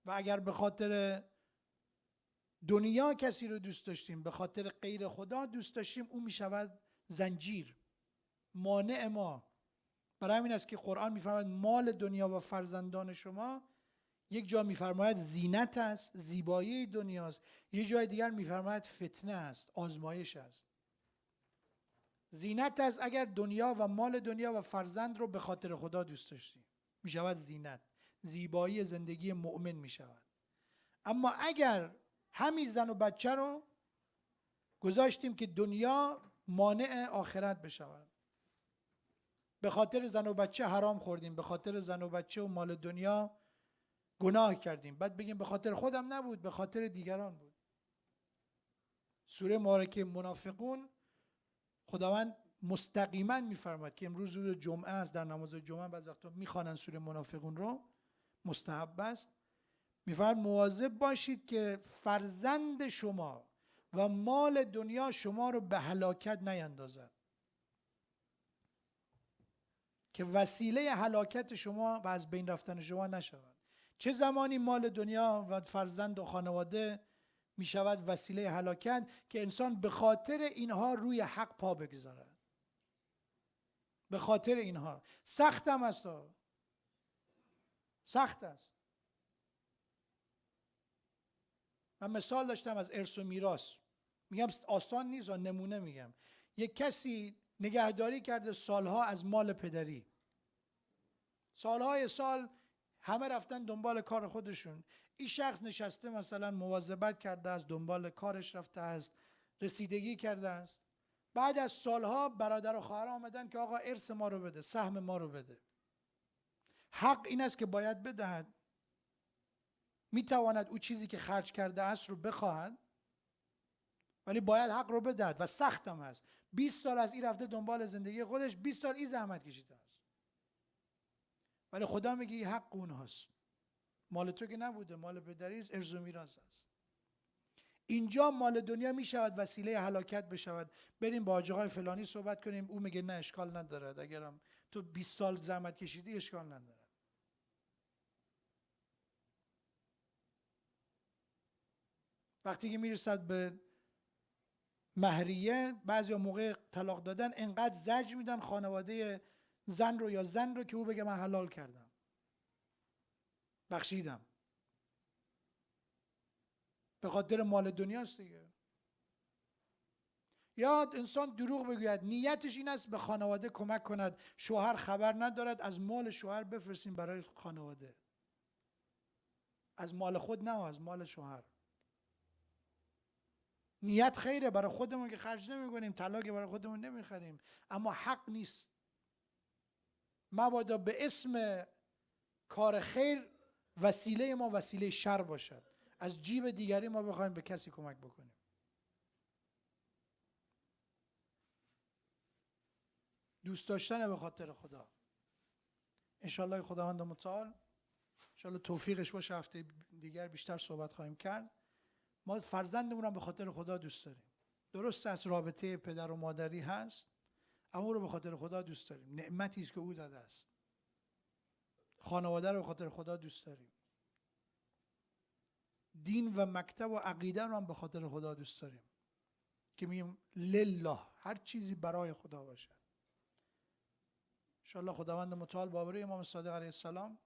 و اگر به خاطر دنیا کسی رو دوست داشتیم، به خاطر غیر خدا دوست داشتیم، اون میشود زنجیر، مانع ما. برای همین است که قرآن میفرماید مال دنیا و فرزندان شما، یک جا میفرماید زینت است، زیبایی دنیاست، یک جای دیگر میفرماید فتنه است، آزمایش است. زینت است اگر دنیا و مال دنیا و فرزند رو به خاطر خدا دوست داشتیم، میشود زینت، زیبایی زندگی مؤمن میشود. اما اگر همین زن و بچه رو گذاشتیم که دنیا مانع آخرت بشود، به خاطر زن و بچه حرام خوردیم، به خاطر زن و بچه و مال دنیا گناه کردیم، بعد بگیم به خاطر خودم نبود، به خاطر دیگران بود. سوره مبارکه منافقون خداوند مستقیما میفرماید که امروز روز جمعه است، در نماز جمعه بعضی وقتا میخوانن سوره منافقون رو، مستحب است. میفرماید مواظب باشید که فرزند شما و مال دنیا شما رو به هلاکت نیندازد، که وسیله هلاکت شما و از بین رفتن شما نشود. چه زمانی مال دنیا و فرزند و خانواده می شود وسیله هلاکت؟ که انسان به خاطر اینها روی حق پا بگذارد. به خاطر اینها. سخت هم است، سخت است. من مثال داشتم از ارث و میراث، میگم آسان نیست و نمونه میگم. یک کسی نگهداری کرده سالها از مال پدری، سالهای سال همه رفتن دنبال کار خودشون، این شخص نشسته مثلا مواظبت کرده است، دنبال کارش رفته است، رسیدگی کرده است. بعد از سالها برادر و خواهر آمدن که آقا ارث ما رو بده، سهم ما رو بده. حق این است که باید بدهد. میتواند او چیزی که خرج کرده است رو بخواهد، ولی باید حق رو بدهد و سخت هم هست. 20 سال از این رفته دنبال زندگی خودش، 20 سال این زحمت کشیده است، ولی خدا میگه این حق اونهاست. مال تو که نبوده، مال پدری است، ارث و میراث است. اینجا مال دنیا میشود وسیله هلاکت بشود. بریم با حاجی آقای فلانی صحبت کنیم، او میگه نه اشکال ندارد، اگرم تو 20 سال زحمت کشیدی اشکال نداره. وقتی که میرسد به مهریه، بعضی موقع طلاق دادن انقدر زجر میدن خانواده زن رو یا زن رو که او بگه من حلال کردم، بخشیدم. به خاطر مال دنیاست دیگه. یا انسان دروغ بگوید، نیتش این است به خانواده کمک کند، شوهر خبر ندارد، از مال شوهر بفرستیم برای خانواده، از مال خود نه، از مال شوهر. نیت خیره، برای خودمون که خرج نمی‌کنیم، طلاق برای خودمون نمیخریم، اما حق نیست. مبادا به اسم کار خیر وسیله ما وسیله شر باشد، از جیب دیگری ما بخوایم به کسی کمک بکنیم. دوست داشتن به خاطر خدا. انشالله خداوند متعال انشالله توفیقش باشه، هفته دیگر بیشتر صحبت خواهیم کرد. ما فرزندمون رو به خاطر خدا دوست داریم. درست از رابطه پدر و مادری هست، اما او رو به خاطر خدا دوست داریم. نعمتی است که او داده است. خانواده رو به خاطر خدا دوست داریم. دین و مکتب و عقیده رو هم به خاطر خدا دوست داریم که میگیم لله، هر چیزی برای خدا باشه. انشالله خداوند متعال باوری امام صادق علیه السلام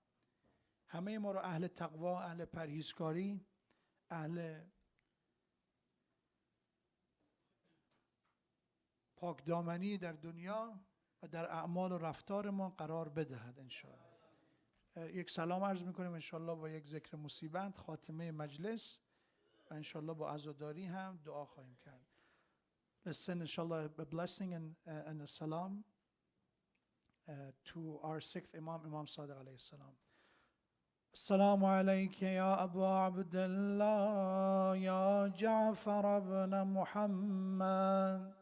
همه ما رو اهل تقوا، اهل پرهیزکاری، اهل پاکدامنی در دنیا و در اعمال و رفتار ما قرار بدهد انشاءالله. یک سلام عرض میکنیم انشاءالله با یک ذکر مصیبت خاتمه مجلس و انشاءالله با عزاداری هم دعا خواهیم کرد. Let's send inshallah a blessing and a salam to our sixth Imam, Imam Sadiq alayhi salam. السلام عليك يا أبا عبد الله يا جعفر بن محمد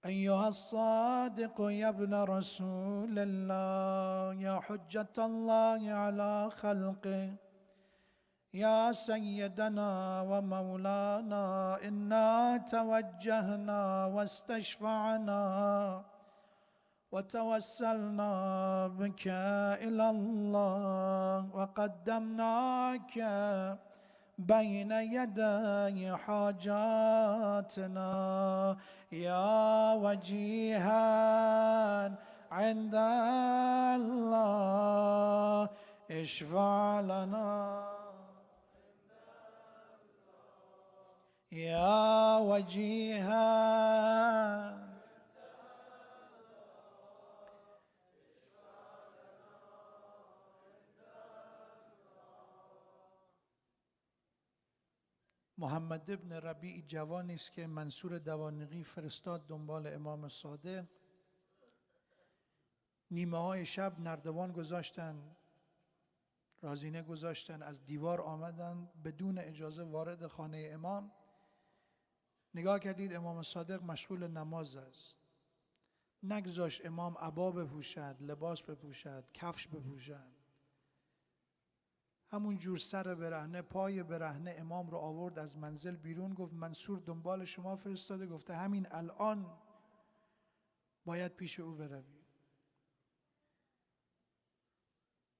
أيها الصادق يا ابن رسول الله يا حجة الله على خلقه يا سيدنا ومولانا إنا توجهنا واستشفعنا وتوسلنا بك إلى الله وقدمناك بين يدي حاجاتنا يا وجيها عند الله اشفع لنا يا وجيها محمد ابن ربیع جوانی است که منصور دوانقی فرستاد دنبال امام صادق. نیمه های شب نردبان گذاشتن، رازینه گذاشتن، از دیوار آمدن، بدون اجازه وارد خانه امام. نگاه کردید امام صادق مشغول نماز است. نگذاشت امام عبا بپوشد، لباس بپوشد، کفش بپوشد. همون جور سر برهنه، پای برهنه امام رو آورد از منزل بیرون. گفت منصور دنبال شما فرستاده، گفته همین الان باید پیش او بروی.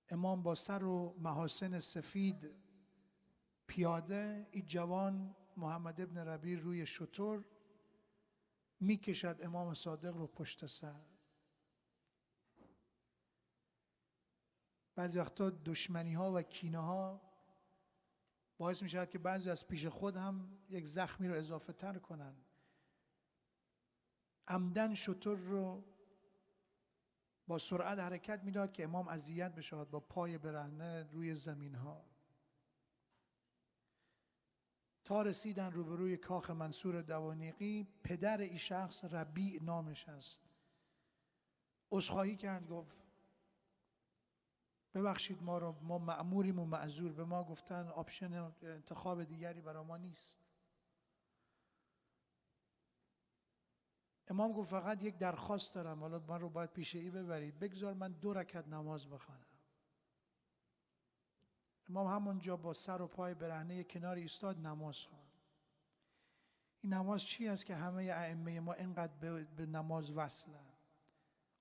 امام با سر و محاسن سفید پیاده، این جوان محمد ابن ربیع روی شتر میکشد امام صادق رو پشت سر. بعضی وقتا دشمنی ها و کینه ها باعث می شود که بعضی از پیش خود هم یک زخمی رو اضافه تر کنن. عمدن شتر رو با سرعت حرکت میداد که امام اذیت بشود، با پای برهنه روی زمین ها، تا رسیدن روبروی کاخ منصور دوانقی. پدر این شخص ربیع نامش است. عذرخواهی کرد، گفت ببخشید ما مأموریم و معذور، به ما گفتن آپشن انتخاب دیگری برای ما نیست. امام گفت فقط یک درخواست دارم، حالا من رو باید پیش ای ببرید، بگذار من 2 رکعت نماز بخوانم. امام همونجا با سر و پای برهنه کنار ایستاد، نماز خواند. این نماز چی است که همه ائمه ما اینقدر به نماز وصلن؟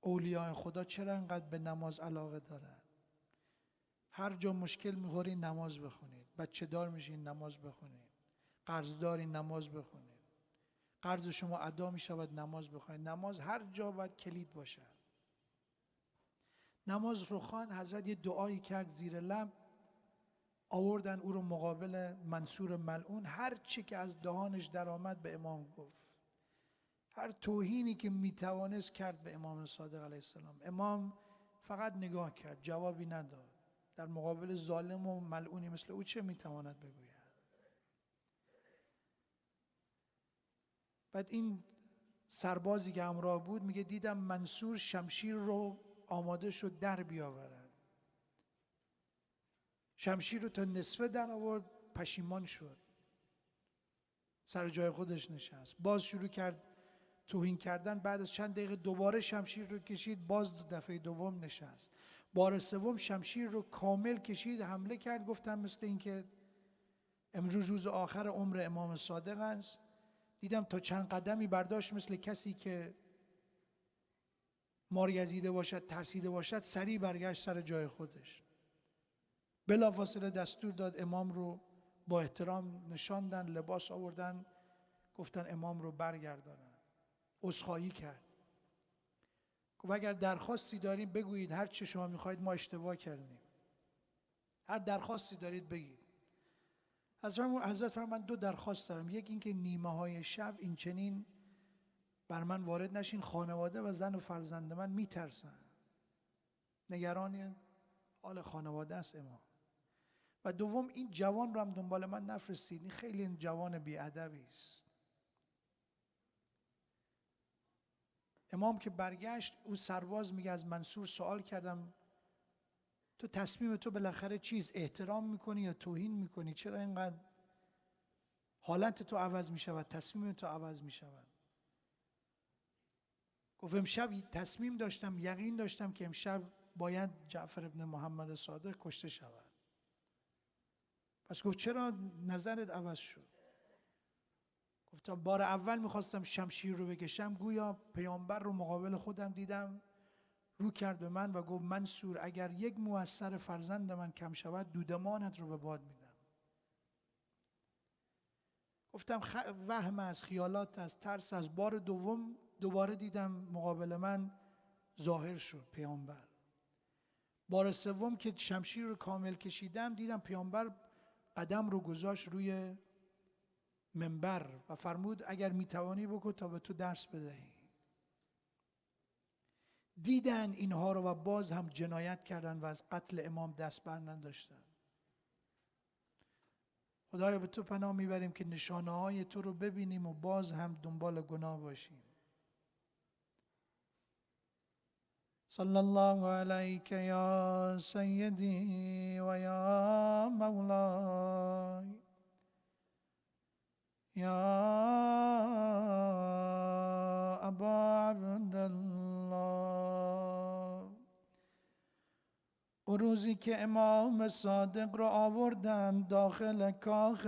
اولیاء خدا چرا انقدر به نماز علاقه دارن؟ هر جا مشکل میخورین نماز بخونید، بچه دار میشین نماز بخونید، قرض دارین نماز بخونید، قرض شما ادا میشود نماز بخونید. نماز هر جا باید کلید باشه. نماز رو خوان حضرت یه دعایی کرد زیر لب، آوردن او رو مقابل منصور ملعون، هر چی که از دهانش در آمد به امام گفت، هر توهینی که میتوانست کرد به امام صادق علیه السلام. امام فقط نگاه کرد، جوابی نداد. در مقابل ظالم و ملعونی مثل او چه میتواند بگوید؟ بعد این سربازی که همراه بود میگه دیدم منصور شمشیر رو آماده شد در بیاورد. شمشیر رو تا نصفه در آورد، پشیمان شد، سر جای خودش نشست. باز شروع کرد توهین کردن. بعد از چند دقیقه دوباره شمشیر رو کشید، باز دفعه دوم نشست. بار سوم شمشیر رو کامل کشید، حمله کرد. گفتم مثل اینکه امروز روز آخر عمر امام صادق است. دیدم تا چند قدمی برداشت، مثل کسی که مارگزیده باشد، ترسیده باشد، سریع برگشت سر جای خودش. بلافاصله دستور داد امام رو با احترام نشاندن، لباس آوردن، گفتن امام رو برگردانن. عذرخواهی کرد، گفت اگر درخواستی داریم بگویید، هر چه شما میخواید، ما اشتباه کردیم، هر درخواستی دارید بگید. حضرت فرمود من 2 درخواست دارم. یک این که نیمه های شب این چنین بر من وارد نشین، خانواده و زن و فرزند من میترسن، نگران حال خانواده است امام. و دوم این جوان رو هم دنبال من نفرستید، این خیلی این جوان بی‌ادبی است. امام که برگشت، او سرباز میگه از منصور سوال کردم تو تصمیم تو بالاخره چیز، احترام میکنی یا توهین میکنی؟ چرا اینقدر حالت تو عوض میشود، تصمیم تو عوض میشود؟ گفت امشب تصمیم داشتم، یقین داشتم که امشب باید جعفر ابن محمد صادق کشته شود. پس گفت چرا نظرت عوض شد؟ گفتم بار اول میخواستم شمشیر رو بکشم، گویا پیامبر رو مقابل خودم دیدم، رو کرد به من و گفت منصور اگر یک مو از سر فرزند من کم شود، دودمانت رو به باد میدم. گفتم وهم از خیالات، از ترس. از بار دوم دوباره دیدم مقابل من ظاهر شد پیامبر. بار سوم که شمشیر رو کامل کشیدم، دیدم پیامبر قدم رو گذاشت روی منبر و فرمود اگر میتوانی بکن تا به تو درس بدهی. دیدن اینها رو و باز هم جنایت کردن و از قتل امام دست بر نداشتن. خدایا به تو پناه میبریم که نشانه های تو رو ببینیم و باز هم دنبال گناه باشیم. صلی الله علیک یا سیدی و یا مولای یا ابا عبدالله. او روزی که امام صادق را آوردند داخل کاخ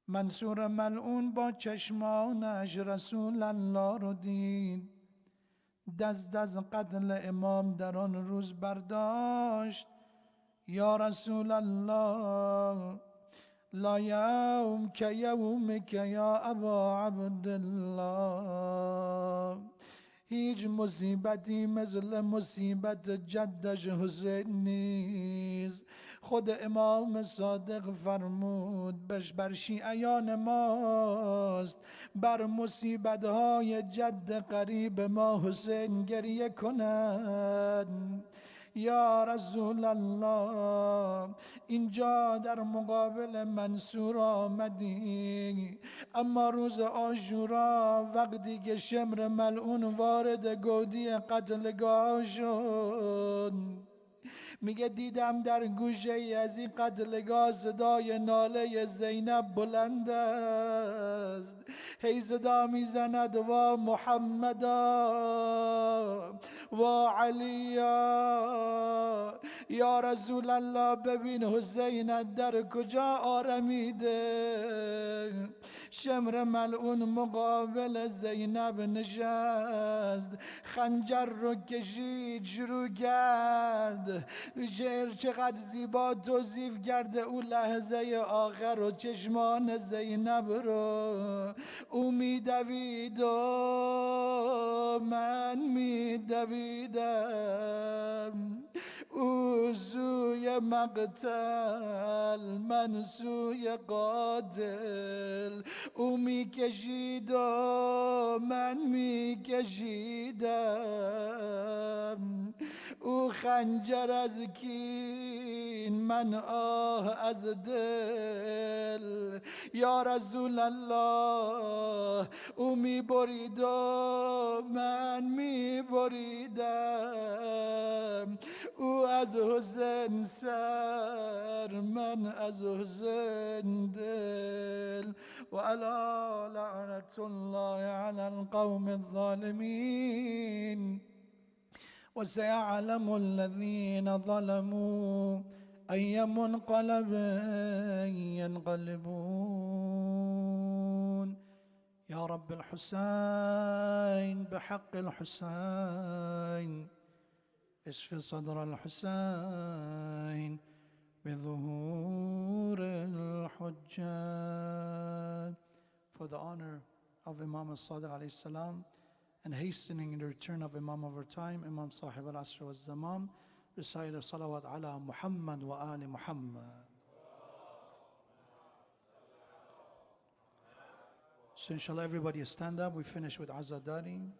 منصور ملعون با چشمانش رسول الله رو دید، دست از قتل امام در آن روز برداشت. یا رسول الله لا یوم که یومک یا ابا عبدالله. هیچ مصیبتی مثل مصیبت جدش حسین نیست. خود امام صادق فرمود بر شیعیان ماست بر مصیبت‌های جد قریب ما حسین گریه کند. یا رسول الله اینجا در مقابل منصور آمدی، اما روز عاشورا وقتی که شمر ملعون وارد گودی قتلگاه شد، میگه دیدم در گوشه ای از این قتلگاه صدای ناله زینب بلند است، هی صدا میزند وا محمدا و علیا، یا رسول الله ببین حسین در کجا آرمیده. شمر ملعون مقابل زینب نشست، خنجر رو کشید شروع کرد شعر چقدر زیبا توصیف کرده او لحظه آخر و چشمان زینب رو. او میدوید و من میدویدم، او سوی مقتل من سوی قاتل، او میکشید و من میکشیدم، او خنجر از کین من آه از دل. یا رسول الله او میبرید و من میبریدم، او از حسین سر من از حسین دل. و الا لعنت الله علی القوم الظالمین وسيعلم الذين ظلموا أي منقلب ينقلبون. يا رب الحسين بحق الحسين اشف صدر الحسين بظهور الحجة. For the honor of Imam As-Sadiq alayhi salam and hastening the return of Imam over time, Imam Sahib al-Asr wa al-Zaman, recite a salawat ala Muhammad wa ali Muhammad. So inshallah everybody stand up. We finish with Azadari.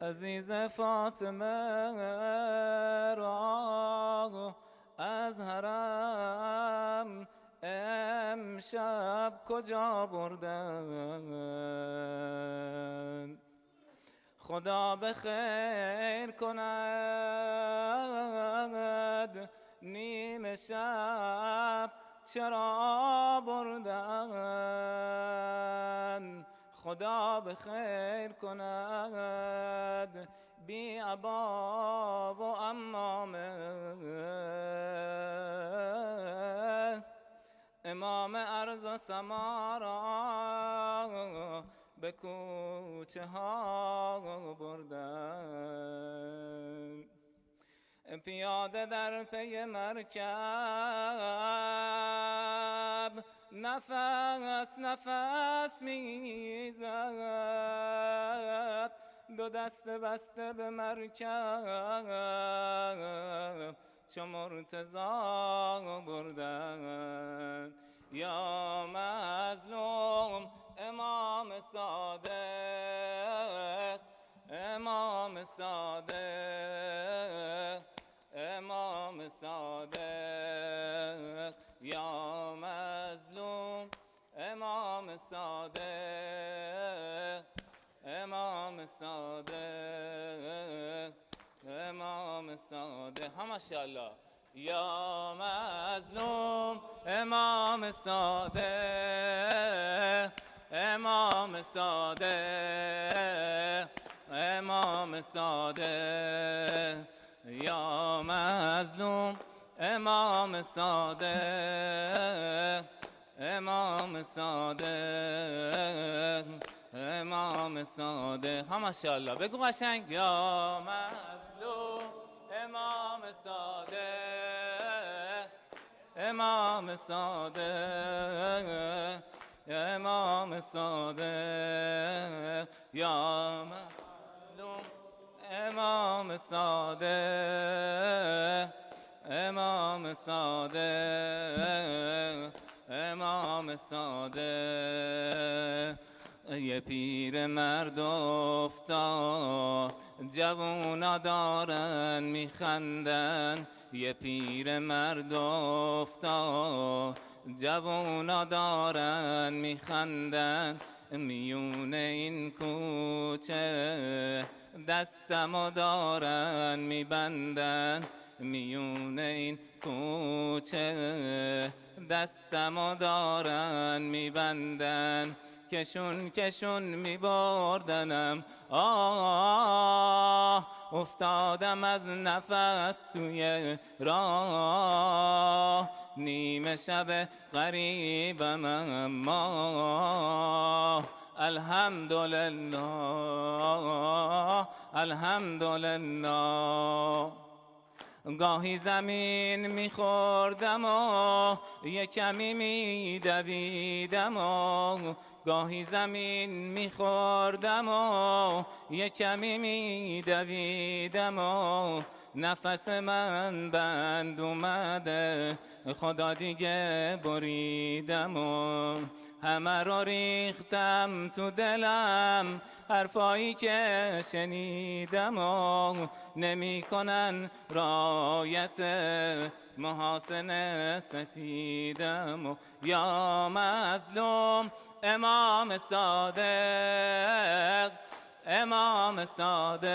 عزیز فاطمه را از حرم امشب کجا بردن؟ خدا به خیر کند نیم شب چرا بردن؟ خدا به خیر کند بی ابا و عمامه. امام ارض و سما را به کوچه ها بردن، پیاده در پی مرکب نفس نفس میزد، دو دست بسته به مرکب چو مرتضی بردن. یا مظلوم امام صادق، امام صادق، امام صادق، یا مظلوم امام صادق، امام صادق، امام صادق. ها ماشاءالله. یا مظلوم امام صادق، امام صادق، امام صادق، یا مظلوم امام صادق، امام صادق، امام صادق. ها ماشاءالله. بگو قشنگ. یا مظلوم امام صادق، امام صادق، امام صادق، یا مظلوم امام صادق امام صادق امام صادق یه پیر مرد افتاد جوونا دارن میخندن یه پیر مرد افتاد جوونا دارن میخندن میونه این کوچه دستمو دارن میبندن میونه این کوچه دستمو دارن میبندن کشون کشون میبردنم افتادم از نفس توی راه نیمه شب غریبم اما الحمدلله الحمدلله گاهی زمین میخوردم و یه کمی میدویدم و گاهی زمین میخوردم و یه کمی میدویدم و نفس من بند اومده خدا دیگه بریدم و همه رو ریختم تو دلم حرفایی که شنیدم و نمی کنن رایت محاسن سفیدم و یا مظلوم امام صادق امام صادق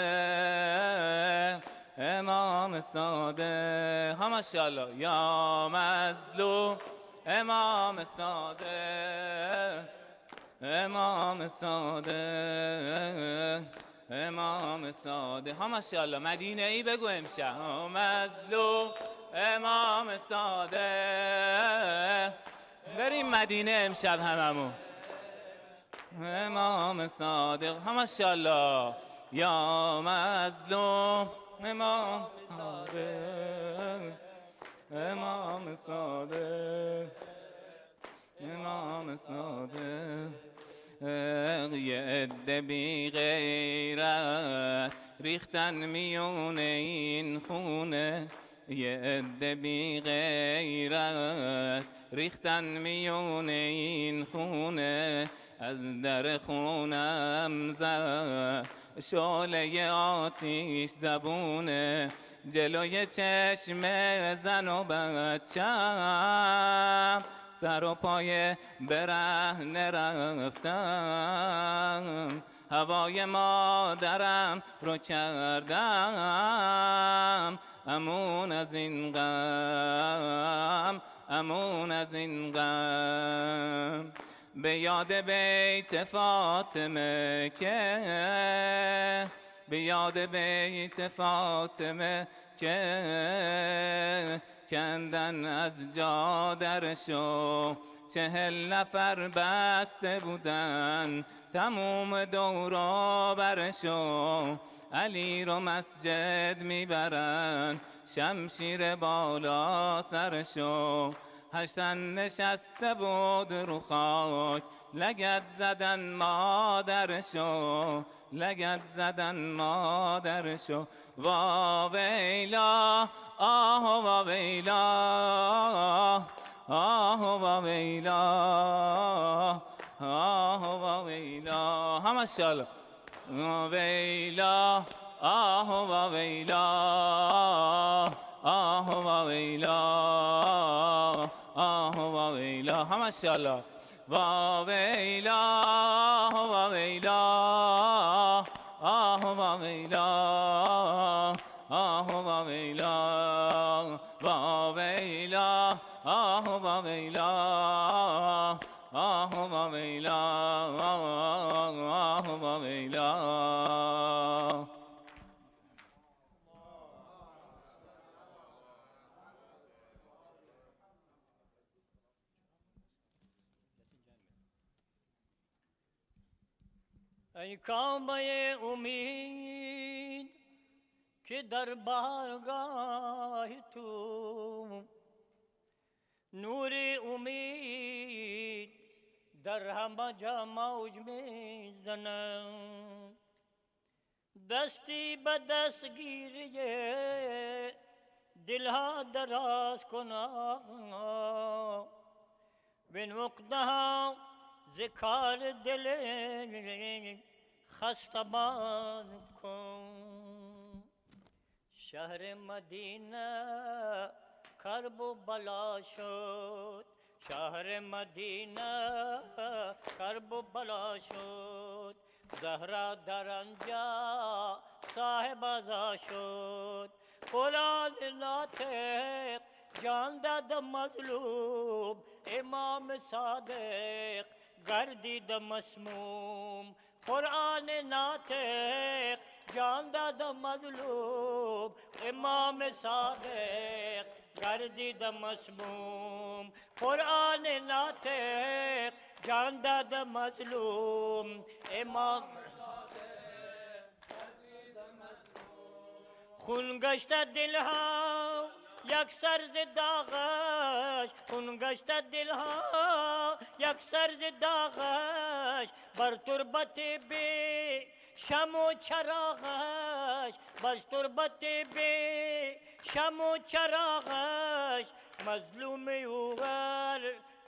امام صادق ها ماشاءالله یا مظلوم امام صادق امام صادق امام صادق ها ماشاءالله مدینه ای بگو امشب مظلوم امام صادق بریم مدینه امشب هممون امام صادق ها ماشاءالله یا مظلوم امام صادق امام صادق امام صادق یه عده بی غیرت ریختن میونه این خونه یه عده بی غیرت ریختن میونه این خونه از در خونم زد شعله آتیش زبونه جلوی چشم زن و بچم سر و پای برهنه رفتم هوای مادرم رو کردم امون از این غم امون از این غم به یاد بیت فاطمه که به یاد بیت فاطمه که کندن از جا درشو 40 نفر بسته بودن تموم دورا برشو علی رو مسجد میبرن شمشیر بالا سرشو حسن نشسته بود رو خاک لگد زدن مادرشو لگد زدن مادرشو وا ویلا آه وا ویلا آه وا ویلا آه وا ویلا هم ماشاءالله وا ویلا آه وا ویلا آه وا ویلا آه وا ویلا هم ماشاءالله وا ویلا وا ویلا آه وا ویلا آه وا ویلا وا ویلا آه وا ویلا آه وا ویلا آه وا ویلا ای کعبه امید که در بارگاه تو نور امید در همه جا موج میزنم دستی به دستگیری دلها دراز کنا بین وقتها ذکار دل خستبان کن. شهر مدینه کرب و بلا شد، شهر مدینه کرب و بلا شد، زهرا در آنجا صاحب ازا شد. قرآن ناطق جان داد مظلوم، امام صادق گردید مسموم. قرآن ناطق جان داد مظلوم، امام صادق گردید مسموم. قرآن ناطق جان داد مظلوم، امام خون گشت دلها یک سر ز داغش، خون گشت دلها یک سر ز داغش، بر تربت بی شم و چراغش، بر تربت بی شم و چراغش. مظلوم اوغر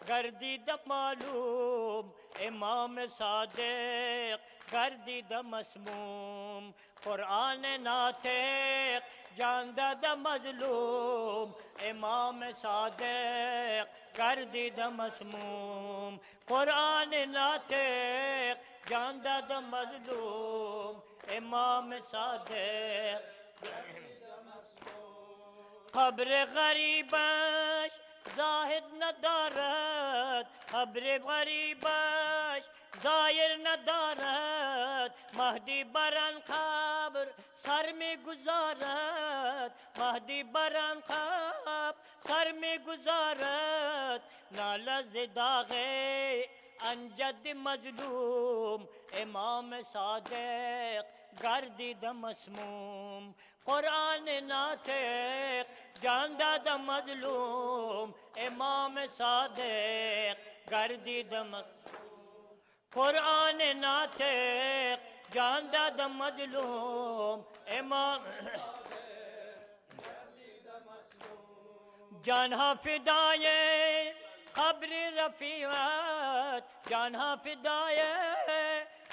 گردید معلوم، امام صادق گردید مسموم. قرآن ناطق جان داد مظلوم، امام صادق گردید مسموم. قرآن ناطق جان داد مظلوم، امام صادق قبر غریبش زاهد ندارد، قبر غریبش ظاهر ندارد. مهدی بران قبر سر می گذارد، مهدی بران قبر سر می گذارد. ناله ز داغ انجد مظلوم، امام صادق گردید مسموم. قرآن ناطق جان داد مظلوم، امام صادق گردید مسموم. قرآن ناطق جان داد مظلوم، امام جانها فدای قبر رفیقت، جانها فدای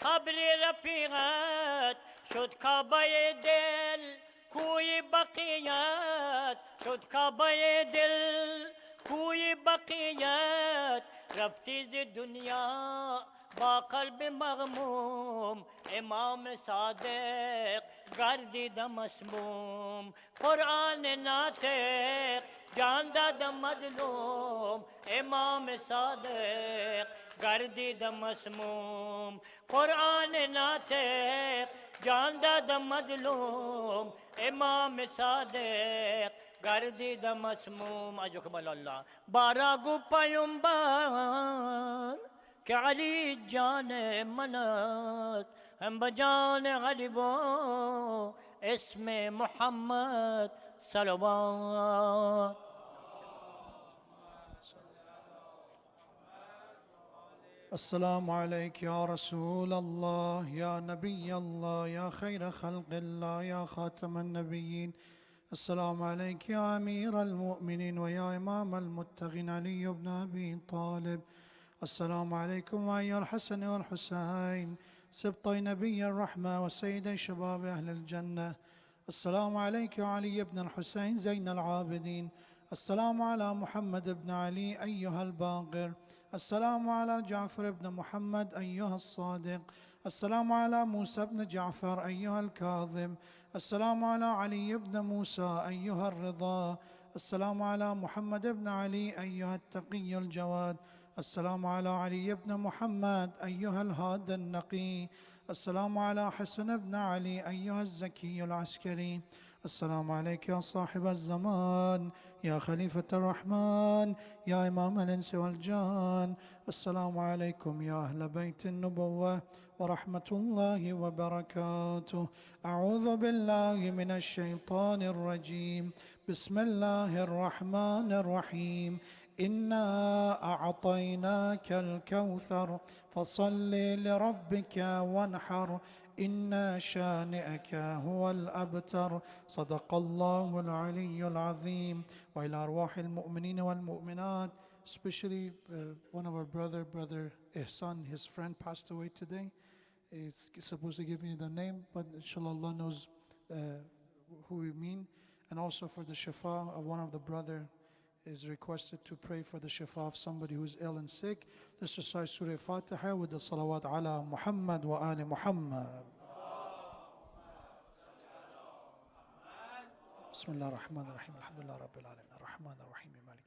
قبر رفیقت. شد کعبه دل کوی بقیت، شد کعبه دل کوی بقیت. رفتی ز دنیا با قلب مغموم، امام صادق گردید مسموم. قرآن ناطق جان داد مظلوم، امام صادق گردید مسموم. قرآن ناطق جان داد مظلوم، امام صادق گردید مسموم. اجکمل الله باراگو پیمبر که علی جان من است، هم بجان علی با اسم محمد صلوات. السلام عليك يا رسول الله، يا نبي الله، يا خير خلق الله، يا خاتم النبيين. السلام عليك يا أمير المؤمنين ويا إمام المتقين علي بن أبي طالب. السلام عليكم أيها الحسن والحسين سبطي نبي الرحمة وسيدي شباب أهل الجنة. السلام عليك يا علي بن الحسين زين العابدين. السلام على محمد بن علي أيها الباقر. السلام على جعفر بن محمد أيها الصادق. السلام على موسى بن جعفر أيها الكاظم. السلام على علي بن موسى أيها الرضا. السلام على محمد بن علي أيها التقي الجواد. السلام على علي بن محمد أيها الهاد النقي. السلام على حسن بن علي أيها الزكي العسكري. السلام عليك يا صاحب الزمان، يا خليفة الرحمن، يا إمام الإنس والجان. السلام عليكم يا أهل بيت النبوة ورحمة الله وبركاته. أعوذ بالله من الشيطان الرجيم. بسم الله الرحمن الرحيم. إنا أعطيناك الكوثر فصل لربك وانحر إن شانئك هو الأبتر. صدق الله العلي العظيم. وإلى أرواح المؤمنين والمؤمنات, especially one of our brother Ihsan, his friend passed away today. It's supposed to give you the name, but inshallah Allah knows who we mean. And also for the shifa of one of the brother is requested to pray for the shifa of somebody who's ill and sick. Let's recite Surah Fatiha with the salawat ala Muhammad wa ali Muhammad. Bismillah ar-Rahman ar-Rahim. Alhamdulillah Rabbil Alamin. Ar-Rahman ar-Rahim. Malik